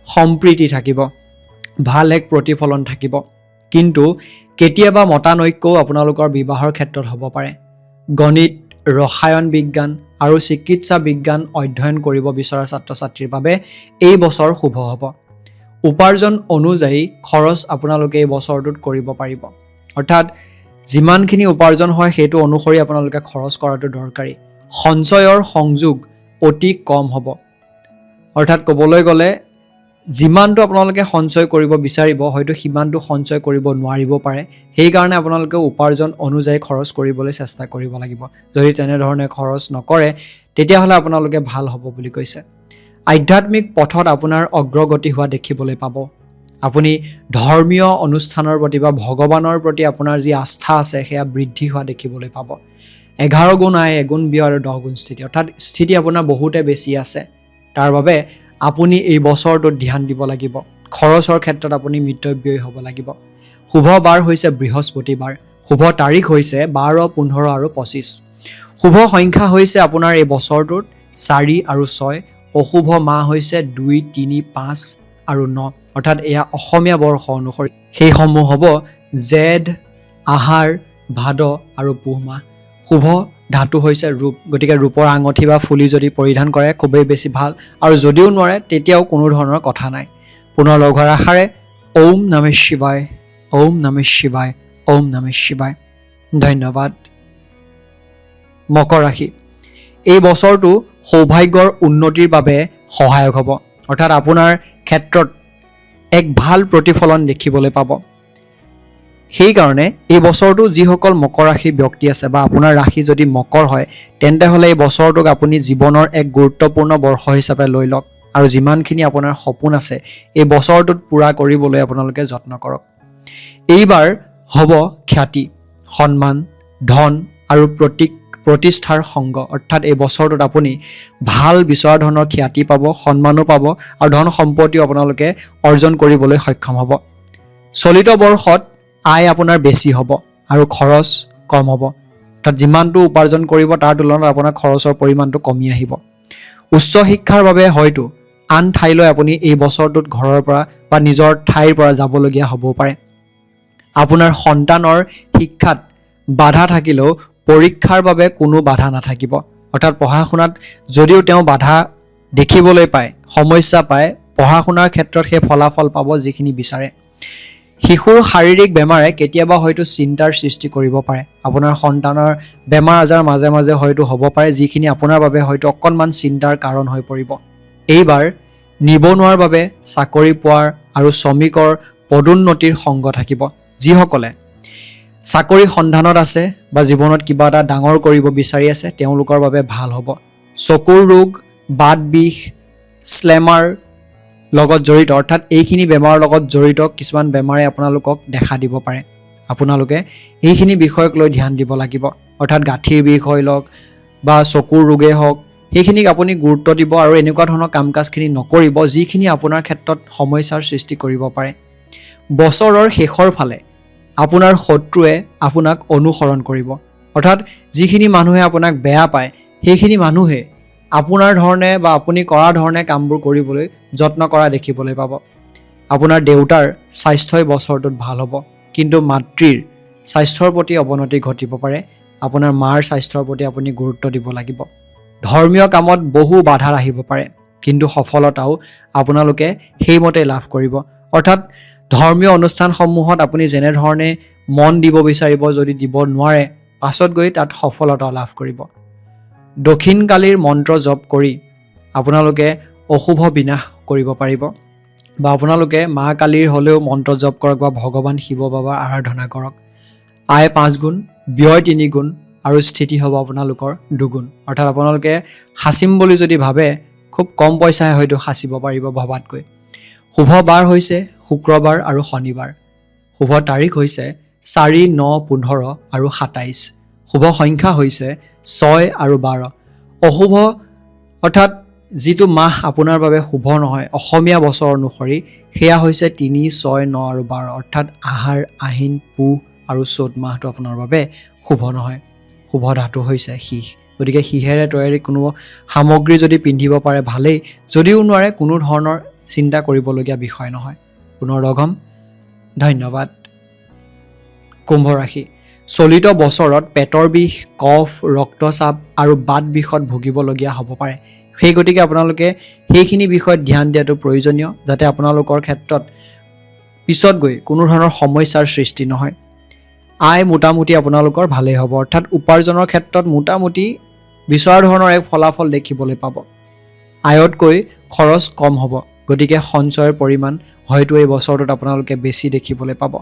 সম্প্ৰীতি থাকিব, ভাল এক প্ৰতিফলন থাকিব, কিন্তু কেতিয়াবা মতানৈক্যও আপোনালোকৰ বিবাহৰ ক্ষেত্ৰত হ'ব পাৰে। গণিত, ৰসায়ন বিজ্ঞান আৰু চিকিৎসা বিজ্ঞান অধ্যয়ন কৰিব বিচৰা ছাত্ৰ ছাত্ৰীৰ বাবে এই বছৰ শুভ হ'ব। উপাৰ্জন অনুযায়ী খৰচ আপোনালোকে এই বছৰটোত কৰিব পাৰিব। অৰ্থাৎ যিমানখিনি উপাৰ্জন হয় সেইটো অনুসৰি আপোনালোকে খৰচ কৰাটো দৰকাৰী। সঞ্চয়ৰ সংযোগ অতি কম হ'ব। অৰ্থাৎ ক'বলৈ গ'লে যিমানটো আপোনালোকে সঞ্চয় কৰিব বিচাৰিব হয়তো সিমানটো সঞ্চয় কৰিব নোৱাৰিব পাৰে। সেইকাৰণে আপোনালোকে উপাৰ্জন অনুযায়ী খৰচ কৰিবলৈ চেষ্টা কৰিব লাগিব। যদি তেনেধৰণে খৰচ নকৰে তেতিয়াহ'লে আপোনালোকে ভাল হ'ব বুলি কৈছে। আধ্যাত্মিক পথত আপোনাৰ অগ্ৰগতি হোৱা দেখিবলৈ পাব। আপুনি ধৰ্মীয় অনুষ্ঠানৰ প্ৰতি বা ভগৱানৰ প্ৰতি আপোনাৰ যি আস্থা আছে সেয়া বৃদ্ধি হোৱা দেখিবলৈ পাব। 11 গুণ আয়, 1 গুণ ব্যয় আৰু 10 গুণ স্থিতি, অৰ্থাৎ স্থিতি আপোনাৰ বহুতে বেছি আছে। তাৰ বাবে আপুনি এই বছৰটোত ধ্যান দিব লাগিব। খৰচৰ ক্ষেত্ৰত আপুনি মিতব্যয়ী হ'ব লাগিব। শুভ বাৰ হৈছে বৃহস্পতিবাৰ। শুভ তাৰিখ হৈছে 12, 15 আৰু 25। শুভ সংখ্যা হৈছে আপোনাৰ এই বছৰটোত 4 আৰু 6। অশুভ মাহ হৈছে 2, 3, 5 আৰু 9। অৰ্থাৎ এয়া অসমীয়া বৰ্ষ অনুসৰি সেইসমূহ হ'ব জেঠ, আহাৰ, ভাদ আৰু পুহ মাহ। শুভ ধাতু হৈছে ৰূপ। গতিকে ৰূপৰ আঙঠি বা ফুলি যদি পৰিধান কৰে খুবেই বেছি ভাল, আৰু যদিও নোৱাৰে তেতিয়াও কোনো ধৰণৰ কথা নাই। পুনৰ লগ হোৱাৰ আশাৰে ওম নমঃ শিৱায়, ওম নমঃ শিৱায়, ওম নমঃ শিৱায়। ধন্যবাদ। মকৰ ৰাশি, এই বছৰটো সৌভাগ্যৰ উন্নতিৰ বাবে সহায়ক হ'ব। অৰ্থাৎ আপোনাৰ ক্ষেত্ৰত এক ভাল প্ৰতিফলন দেখিবলৈ পাব। সেইকাৰণে এই বছৰটো যিসকল মকৰ ৰাশিৰ ব্যক্তি আছে বা আপোনাৰ ৰাশি যদি মকৰ হয়, তেন্তে হ'লে এই বছৰটোক আপুনি জীৱনৰ এক গুৰুত্বপূৰ্ণ বৰ্ষ হিচাপে লৈ লওক আৰু যিমানখিনি আপোনাৰ সপোন আছে এই বছৰটোত পূৰা কৰিবলৈ আপোনালোকে যত্ন কৰক। এইবাৰ হ'ব খ্যাতি, সন্মান, ধন আৰু প্ৰতিষ্ঠাৰ সংগ। অৰ্থাৎ এই বছৰটোত আপুনি ভাল বিচৰা ধৰণৰ খ্যাতি পাব, সন্মানো পাব আৰু ধন সম্পত্তিও আপোনালোকে অৰ্জন কৰিবলৈ সক্ষম হ'ব। চলিত বৰ্ষত আয় আপোনাৰ বেছি হ'ব আৰু খৰচ কম হ'ব। অৰ্থাৎ যিমানটো উপাৰ্জন কৰিব তাৰ তুলনাত আপোনাৰ খৰচৰ পৰিমাণটো কমি আহিব। উচ্চ শিক্ষাৰ বাবে হয়তো আন ঠাইলৈ আপুনি এই বছৰটোত ঘৰৰ পৰা বা নিজৰ ঠাইৰ পৰা যাবলগীয়া হ'বও পাৰে। আপোনাৰ সন্তানৰ শিক্ষাত বাধা থাকিলেও পৰীক্ষাৰ বাবে কোনো বাধা নাথাকিব। অৰ্থাৎ পঢ়া শুনাত যদিও তেওঁ বাধা দেখিবলৈ পায়, সমস্যা পায়, পঢ়া শুনাৰ ক্ষেত্ৰত সেই ফলাফল পাব যিখিনি বিচাৰে। শিশুৰ শাৰীৰিক বেমাৰে কেতিয়াবা হয়তো চিন্তাৰ সৃষ্টি কৰিব পাৰে। আপোনাৰ সন্তানৰ বেমাৰ আজাৰ মাজে মাজে হয়তো হ'ব পাৰে, যিখিনি আপোনাৰ বাবে হয়তো অকণমান চিন্তাৰ কাৰণ হৈ পৰিব। এইবাৰ নিবনুৱাৰ বাবে চাকৰি পোৱাৰ আৰু শ্ৰমিকৰ পদোন্নতিৰ সংগ থাকিব। যিসকলে চাকৰি সন্ধানত আছে বা জীৱনত কিবা এটা ডাঙৰ কৰিব বিচাৰি আছে তেওঁলোকৰ বাবে ভাল হ'ব। চকুৰ ৰোগ, বাত বিষ, স্লেমাৰ লগত জড়িত, অৰ্থাৎ এইখিনি বেমাৰৰ লগত জড়িত কিছুমান বেমাৰে আপোনালোকক দেখা দিব পাৰে। আপোনালোকে এইখিনি বিষয়ক লৈ ধ্যান দিব লাগিব। অৰ্থাৎ গাঁঠিৰ বিষ হৈ লওক বা চকুৰ ৰোগেই হওক, সেইখিনিক আপুনি গুৰুত্ব দিব আৰু এনেকুৱা ধৰণৰ কাম কাজখিনি নকৰিব যিখিনি আপোনাৰ ক্ষেত্ৰত সমস্যাৰ সৃষ্টি কৰিব পাৰে। বছৰৰ শেষৰ ফালে আপোনাৰ শত্ৰুৱে আপোনাক অনুসৰণ কৰিব। অৰ্থাৎ যিখিনি মানুহে আপোনাক বেয়া পায় সেইখিনি মানুহে আপোনাৰ ধৰণে বা আপুনি কৰা ধৰণে কামবোৰ কৰিবলৈ যত্ন কৰা দেখিবলৈ পাব। আপোনাৰ দেউতাৰ স্বাস্থ্যই বছৰটোত ভাল হ'ব, কিন্তু মাতৃৰ স্বাস্থ্যৰ প্ৰতি অৱনতি ঘটিব পাৰে। আপোনাৰ মাৰ স্বাস্থ্যৰ প্ৰতি আপুনি গুৰুত্ব দিব লাগিব। ধৰ্মীয় কামত বহু বাধা আহিব পাৰে, কিন্তু সফলতাও আপোনালোকে সেইমতে লাভ কৰিব। অৰ্থাৎ ধৰ্মীয় অনুষ্ঠানসমূহত আপুনি যেনেধৰণে মন দিব বিচাৰিব, যদি দিব নোৱাৰে পাছত গৈ তাত সফলতা লাভ কৰিব। দক্ষিণকালীৰ মন্ত্ৰ জপ কৰি আপোনালোকে অশুভ বিনাশ কৰিব পাৰিব, বা আপোনালোকে মা কালীৰ হ'লেও মন্ত্ৰ জপ কৰক বা ভগৱান শিৱ বাবাৰ আৰাধনা কৰক। আয় 5 গুণ, ব্যয় 3 গুণ আৰু স্থিতি হ'ব আপোনালোকৰ 2 গুণ। অৰ্থাৎ আপোনালোকে সাঁচিম বুলি যদি ভাবে খুব কম পইচাহে হয়তো সাঁচিব পাৰিব ভবাতকৈ। শুভ বাৰ হৈছে শুক্ৰবাৰ আৰু শনিবাৰ। শুভ তাৰিখ হৈছে 4, 9, 15 আৰু 27। শুভ সংখ্যা হৈছে 6 আৰু 12। অশুভ অৰ্থাৎ যিটো মাহ আপোনাৰ বাবে শুভ নহয় অসমীয়া বছৰ অনুসৰি, সেয়া হৈছে 3, 6, 9 আৰু 12। অৰ্থাৎ আহাৰ, আহিন, পুহ আৰু চ'ত মাহটো আপোনাৰ বাবে শুভ নহয়। শুভ ধাতু হৈছে সীহ, গতিকে সীহেৰে তৈয়াৰী কোনো সামগ্ৰী যদি পিন্ধিব পাৰে ভালেই, যদিও নোৱাৰে কোনো ধৰণৰ চিন্তা কৰিবলগীয়া বিষয় নহয়। পুনৰ লগ হ'ম, ধন্যবাদ। কুম্ভ ৰাশি, চলিত বছৰত পেটৰ বিষ, কফ, ৰক্তচাপ আৰু বাত বিষত ভুগিবলগীয়া হ'ব পাৰে। সেই গতিকে আপোনালোকে সেইখিনি বিষয়ত ধ্যান দিয়াটো প্ৰয়োজনীয়, যাতে আপোনালোকৰ ক্ষেত্ৰত পিছত গৈ কোনো ধৰণৰ সমস্যাৰ সৃষ্টি নহয়। আয় মোটামুটি আপোনালোকৰ ভালেই হ'ব। অৰ্থাৎ উপাৰ্জনৰ ক্ষেত্ৰত মোটামুটি বিচৰা ধৰণৰ এক ফলাফল দেখিবলৈ পাব। আয়তকৈ খৰচ কম হ'ব, গতিকে সঞ্চয়ৰ পৰিমাণ হয়তো এই বছৰটোত আপোনালোকে বেছি দেখিবলৈ পাব।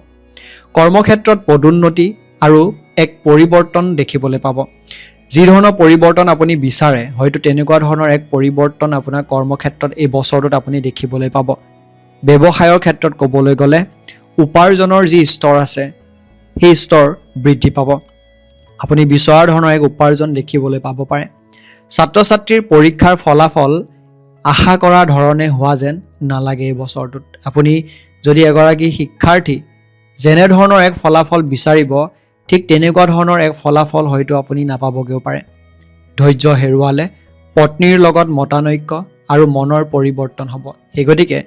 কৰ্মক্ষেত্ৰত পদোন্নতি আৰু এক পৰিৱৰ্তন দেখিবলৈ পাব। যি ধৰণৰ পৰিৱৰ্তন আপুনি বিচাৰে হয়তো তেনেকুৱা ধৰণৰ এক পৰিৱৰ্তন আপোনাৰ কৰ্মক্ষেত্ৰত এই বছৰটোত আপুনি দেখিবলৈ পাব। ব্যৱসায়ৰ ক্ষেত্ৰত ক'বলৈ গ'লে উপাৰ্জনৰ যি স্তৰ আছে সেই স্তৰ বৃদ্ধি পাব। আপুনি বিচৰা ধৰণৰ এক উপাৰ্জন দেখিবলৈ পাব পাৰে। ছাত্ৰ ছাত্ৰীৰ পৰীক্ষাৰ ফলাফল আশা কৰা ধৰণে হোৱা যেন নালাগে এই বছৰটোত। আপুনি যদি এগৰাকী শিক্ষাৰ্থী যেনেধৰণৰ এক ফলাফল বিচাৰিব ঠিক তেনেকুৱা ধৰণৰ এক ফলাফল হয়তো আপুনি নাপাবগৈও পাৰে। ধৈৰ্য হেৰুৱালে পত্নীৰ লগত মতানৈক্য আৰু মনৰ পৰিৱৰ্তন হ'ব। সেই গতিকে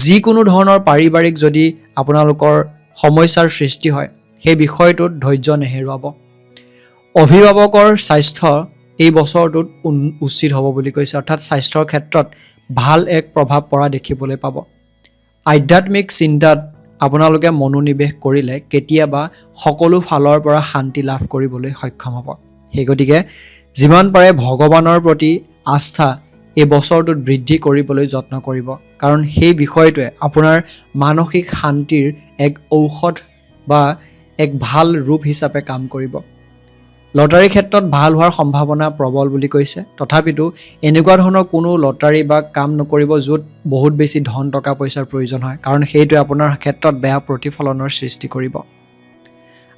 যিকোনো ধৰণৰ পাৰিবাৰিক যদি আপোনালোকৰ সমস্যাৰ সৃষ্টি হয় সেই বিষয়টোত ধৈৰ্য নেহেৰুৱাব। অভিভাৱকৰ স্বাস্থ্য এই বছৰটোত উচিত হ'ব বুলি কৈছে, অৰ্থাৎ স্বাস্থ্যৰ ক্ষেত্ৰত ভাল এক প্ৰভাৱ পৰা দেখিবলৈ পাব। আধ্যাত্মিক চিন্তাত আপোনালোকে মনোনিৱেশ কৰিলে কেতিয়াবা সকলো ফালৰ পৰা শান্তি লাভ কৰিবলৈ সক্ষম হ'ব। সেই গতিকে যিমান পাৰে ভগৱানৰ প্ৰতি আস্থা এই বছৰটোত বৃদ্ধি কৰিবলৈ যত্ন কৰিব, কাৰণ সেই বিষয়টোৱে আপোনাৰ মানসিক শান্তিৰ এক ঔষধ বা এক ভাল ৰূপ হিচাপে কাম কৰিব। লটাৰীৰ ক্ষেত্ৰত ভাল হোৱাৰ সম্ভাৱনা প্ৰবল বুলি কৈছে, তথাপিতো এনেকুৱা ধৰণৰ কোনো লটাৰী বা কাম নকৰিব য'ত বহুত বেছি ধন টকা পইচাৰ প্ৰয়োজন হয়, কাৰণ সেইটোৱে আপোনাৰ ক্ষেত্ৰত বেয়া প্ৰতিফলনৰ সৃষ্টি কৰিব।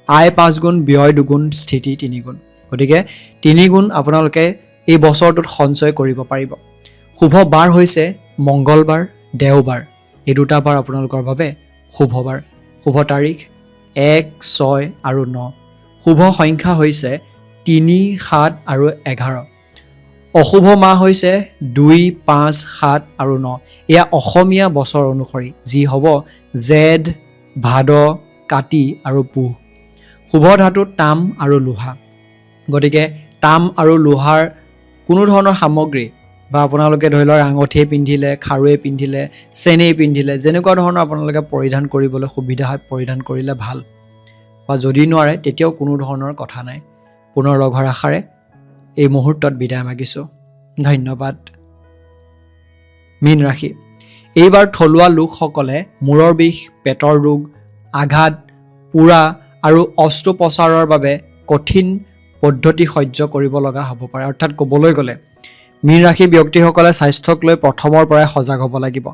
আয় 5 গুণ, ব্যয় 2 গুণ, স্থিতি 3 গুণ। গতিকে 3 গুণ আপোনালোকে এই বছৰটোত সঞ্চয় কৰিব পাৰিব। শুভ বাৰ হৈছে মংগলবাৰ, দেওবাৰ। এই দুটা বাৰ আপোনালোকৰ বাবে শুভ বাৰ। শুভ তাৰিখ 1, 6 আৰু 9। শুভ সংখ্যা হৈছে 3, 7 আৰু 11। অশুভ মাহ হৈছে 2, 5, 7 আৰু 9। এয়া অসমীয়া বছৰ অনুসৰি যি হ'ব জেঠ, ভাদ, কাতি আৰু পুহ। শুভ ধাতু তাম আৰু লোহা। গতিকে তাম আৰু লোহাৰ কোনো ধৰণৰ সামগ্ৰী বা আপোনালোকে ধৰি লওক আঙঠিয়ে পিন্ধিলে, খাৰুৱে পিন্ধিলে, চেনেই পিন্ধিলে, যেনেকুৱা ধৰণৰ আপোনালোকে পৰিধান কৰিবলৈ সুবিধা হয় পৰিধান কৰিলে ভাল, বা যদি নোৱাৰে তেতিয়াও কোনো ধৰণৰ কথা নাই। পুনৰ লগ হোৱাৰ আশাৰে এই মুহূৰ্তত বিদায় মাগিছোঁ। ধন্যবাদ। মীন ৰাশি। এইবাৰ থলুৱা লোকসকলে মূৰৰ বিষ, পেটৰ ৰোগ, আঘাত, পোৰা আৰু অস্ত্ৰোপচাৰৰ বাবে কঠিন পদ্ধতি সহ্য কৰিব লগা হ'ব পাৰে। অৰ্থাৎ ক'বলৈ গ'লে মীন ৰাশি ব্যক্তিসকলে স্বাস্থ্যক লৈ প্ৰথমৰ পৰাই সজাগ হ'ব লাগিব।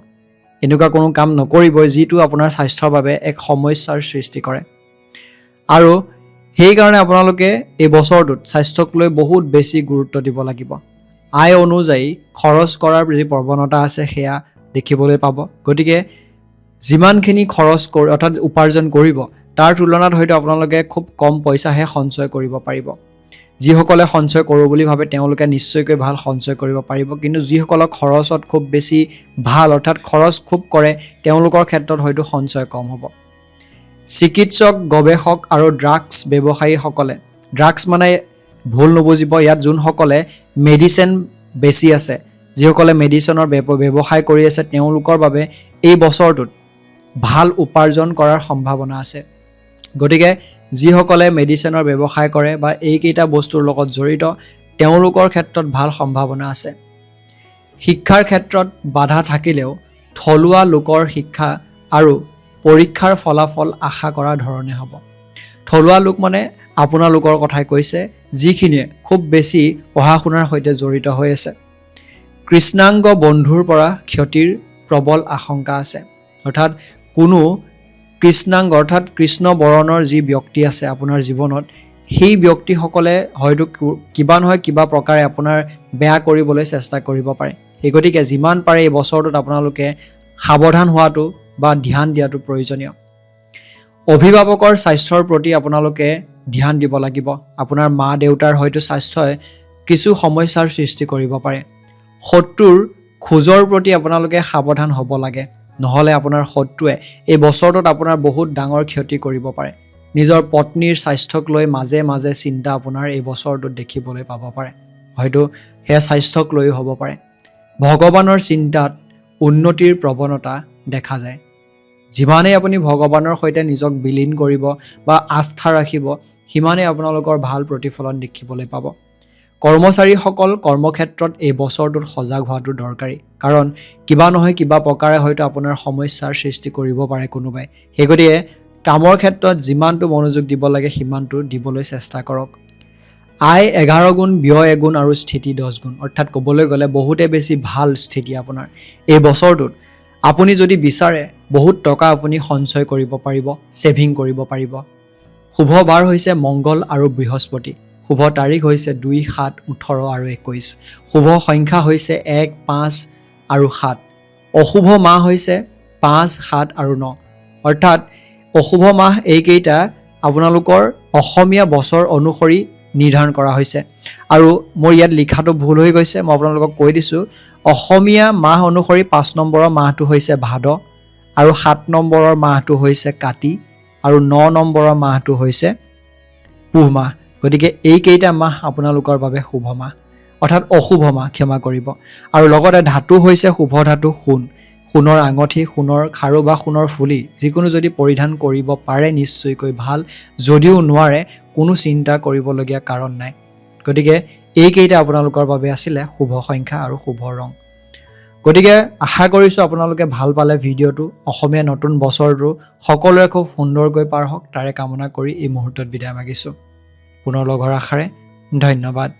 এনেকুৱা কোনো কাম নকৰিবই যিটো আপোনাৰ স্বাস্থ্যৰ বাবে এক সমস্যাৰ সৃষ্টি কৰে। আৰু সেইকাৰণে আপোনালোকে এই বছৰটোত স্বাস্থ্যক লৈ বহুত বেছি গুৰুত্ব দিব লাগিব। আয় অনুযায়ী খৰচ কৰাৰ যি প্ৰৱণতা আছে সেয়া দেখিবলৈ পাব। গতিকে যিমানখিনি খৰচ অৰ্থাৎ উপাৰ্জন কৰিব তাৰ তুলনাত হয়তো আপোনালোকে খুব কম পইচাহে সঞ্চয় কৰিব পাৰিব। যিসকলে সঞ্চয় কৰোঁ বুলি ভাবে তেওঁলোকে নিশ্চয়কৈ ভাল সঞ্চয় কৰিব পাৰিব, কিন্তু যিসকলক খৰচত খুব বেছি ভাল অৰ্থাৎ খৰচ খুব কৰে তেওঁলোকৰ ক্ষেত্ৰত হয়তো সঞ্চয় কম হ'ব। চিকিৎসক, গৱেষক আৰু ড্ৰাগছ ব্যৱসায়ীসকলে, ড্ৰাগছ মানে ভুল নুবুজিব, ইয়াত যোনসকলে মেডিচিন বেছি আছে, যিসকলে মেডিচিনৰ ব্যৱসায় কৰি আছে তেওঁলোকৰ বাবে এই বছৰটোত ভাল উপাৰ্জন কৰাৰ সম্ভাৱনা আছে। গতিকে যিসকলে মেডিচিনৰ ব্যৱসায় কৰে বা এইকেইটা বস্তুৰ লগত জড়িত তেওঁলোকৰ ক্ষেত্ৰত ভাল সম্ভাৱনা আছে। শিক্ষাৰ ক্ষেত্ৰত বাধা থাকিলেও থলুৱা লোকৰ শিক্ষা আৰু পৰীক্ষাৰ ফলাফল আশা কৰা ধৰণে হ'ব। থলুৱা লোক মানে আপোনালোকৰ কথাই কৈছে, যিখিনিয়ে খুব বেছি পঢ়া শুনাৰ সৈতে জড়িত হৈ আছে। কৃষ্ণাংগ বন্ধুৰ পৰা ক্ষতিৰ প্ৰবল আশংকা আছে। অৰ্থাৎ কোনো কৃষ্ণাংগ অৰ্থাৎ কৃষ্ণ বৰণৰ যি ব্যক্তি আছে আপোনাৰ জীৱনত, সেই ব্যক্তিসকলে হয়তো কিবা নহয় কিবা প্ৰকাৰে আপোনাৰ বেয়া কৰিবলৈ চেষ্টা কৰিব পাৰে। সেই গতিকে যিমান পাৰে এই বছৰটোত আপোনালোকে সাৱধান হোৱাটো বা ধ্যান দিয়াটো প্ৰয়োজনীয়। অভিভাৱকৰ স্বাস্থ্যৰ প্ৰতি আপোনালোকে ধ্যান দিব লাগিব। আপোনাৰ মা দেউতাৰ হয়তো স্বাস্থ্যই কিছু সমস্যাৰ সৃষ্টি কৰিব পাৰে। শত্ৰুৰ খোজৰ প্ৰতি আপোনালোকে সাৱধান হ'ব লাগে, নহ'লে আপোনাৰ শত্ৰুৱে এই বছৰটোত আপোনাৰ বহুত ডাঙৰ ক্ষতি কৰিব পাৰে। নিজৰ পত্নীৰ স্বাস্থ্যক লৈ মাজে মাজে চিন্তা আপোনাৰ এই বছৰটোত দেখিবলৈ পাব পাৰে, হয়তো সেয়া স্বাস্থ্যক লৈও হ'ব পাৰে। ভগৱানৰ চিন্তাত উন্নতিৰ প্ৰৱণতা দেখা যায়। যিমানেই আপুনি ভগৱানৰ সৈতে নিজক বিলীন কৰিব বা আস্থা ৰাখিব, সিমানেই আপোনালোকৰ ভাল প্ৰতিফলন দেখিবলৈ পাব। কৰ্মচাৰীসকল কৰ্মক্ষেত্ৰত এই বছৰটোত সজাগ হোৱাটো দৰকাৰী, কাৰণ কিবা নহয় কিবা প্ৰকাৰে হয়তো আপোনাৰ সমস্যাৰ সৃষ্টি কৰিব পাৰে কোনোবাই। সেই গতিকে কামৰ ক্ষেত্ৰত যিমানটো মনোযোগ দিব লাগে সিমানটো দিবলৈ চেষ্টা কৰক। আয় 11 গুণ, ব্যয় 1 গুণ আৰু স্থিতি 10 গুণ। অৰ্থাৎ ক'বলৈ গ'লে বহুতে বেছি ভাল স্থিতি আপোনাৰ এই বছৰটোত। আপুনি যদি বিচাৰে বহুত টকা আপুনি সঞ্চয় কৰিব পাৰিব, ছেভিং কৰিব পাৰিব। শুভ বাৰ হৈছে মংগল আৰু বৃহস্পতি। শুভ তাৰিখ হৈছে 2, 7, 18 আৰু 21। শুভ সংখ্যা হৈছে 1, 5 আৰু 7। অশুভ মাহ হৈছে 5, 7 আৰু 9। অৰ্থাৎ অশুভ মাহ এইকেইটা আপোনালোকৰ অসমীয়া বছৰ অনুসৰি নিৰ্ধাৰণ কৰা হৈছে। আৰু মোৰ ইয়াত লিখাটো ভুল হৈ গৈছে, মই আপোনালোকক কৈ দিছোঁ। অসমীয়া মাহ অনুসৰি 5 নম্বৰৰ মাহটো হৈছে ভাদ, আৰু 7 নম্বৰৰ মাহটো হৈছে কাতি, আৰু 9 নম্বৰৰ মাহটো হৈছে পুহ মাহ। গতিকে এইকেইটা মাহ আপোনালোকৰ বাবে শুভ মাহ, অৰ্থাৎ অশুভ মাহ, ক্ষমা কৰিব। আৰু লগতে ধাতু হৈছে শুভ ধাতু সোণ। সোণৰ আঙঠি, সোণৰ খাৰু বা সোণৰ ফুলি যিকোনো যদি পৰিধান কৰিব পাৰে নিশ্চয়কৈ ভাল। যদিও নোৱাৰে কোনো চিন্তা কৰিবলগীয়া কাৰণ নাই। গতিকে এইকেইটা আপোনালোকৰ বাবে আছিলে শুভ সংখ্যা আৰু শুভ ৰং। গতিকে আশা কৰিছোঁ আপোনালোকে ভাল পালে ভিডিঅ'টো। অসমীয়া নতুন বছৰটো সকলোৱে খুব সুন্দৰকৈ পাৰ হওক তাৰে কামনা কৰি এই মুহূৰ্তত বিদায় মাগিছোঁ। পুনৰ লগৰ আশাৰে ধন্যবাদ।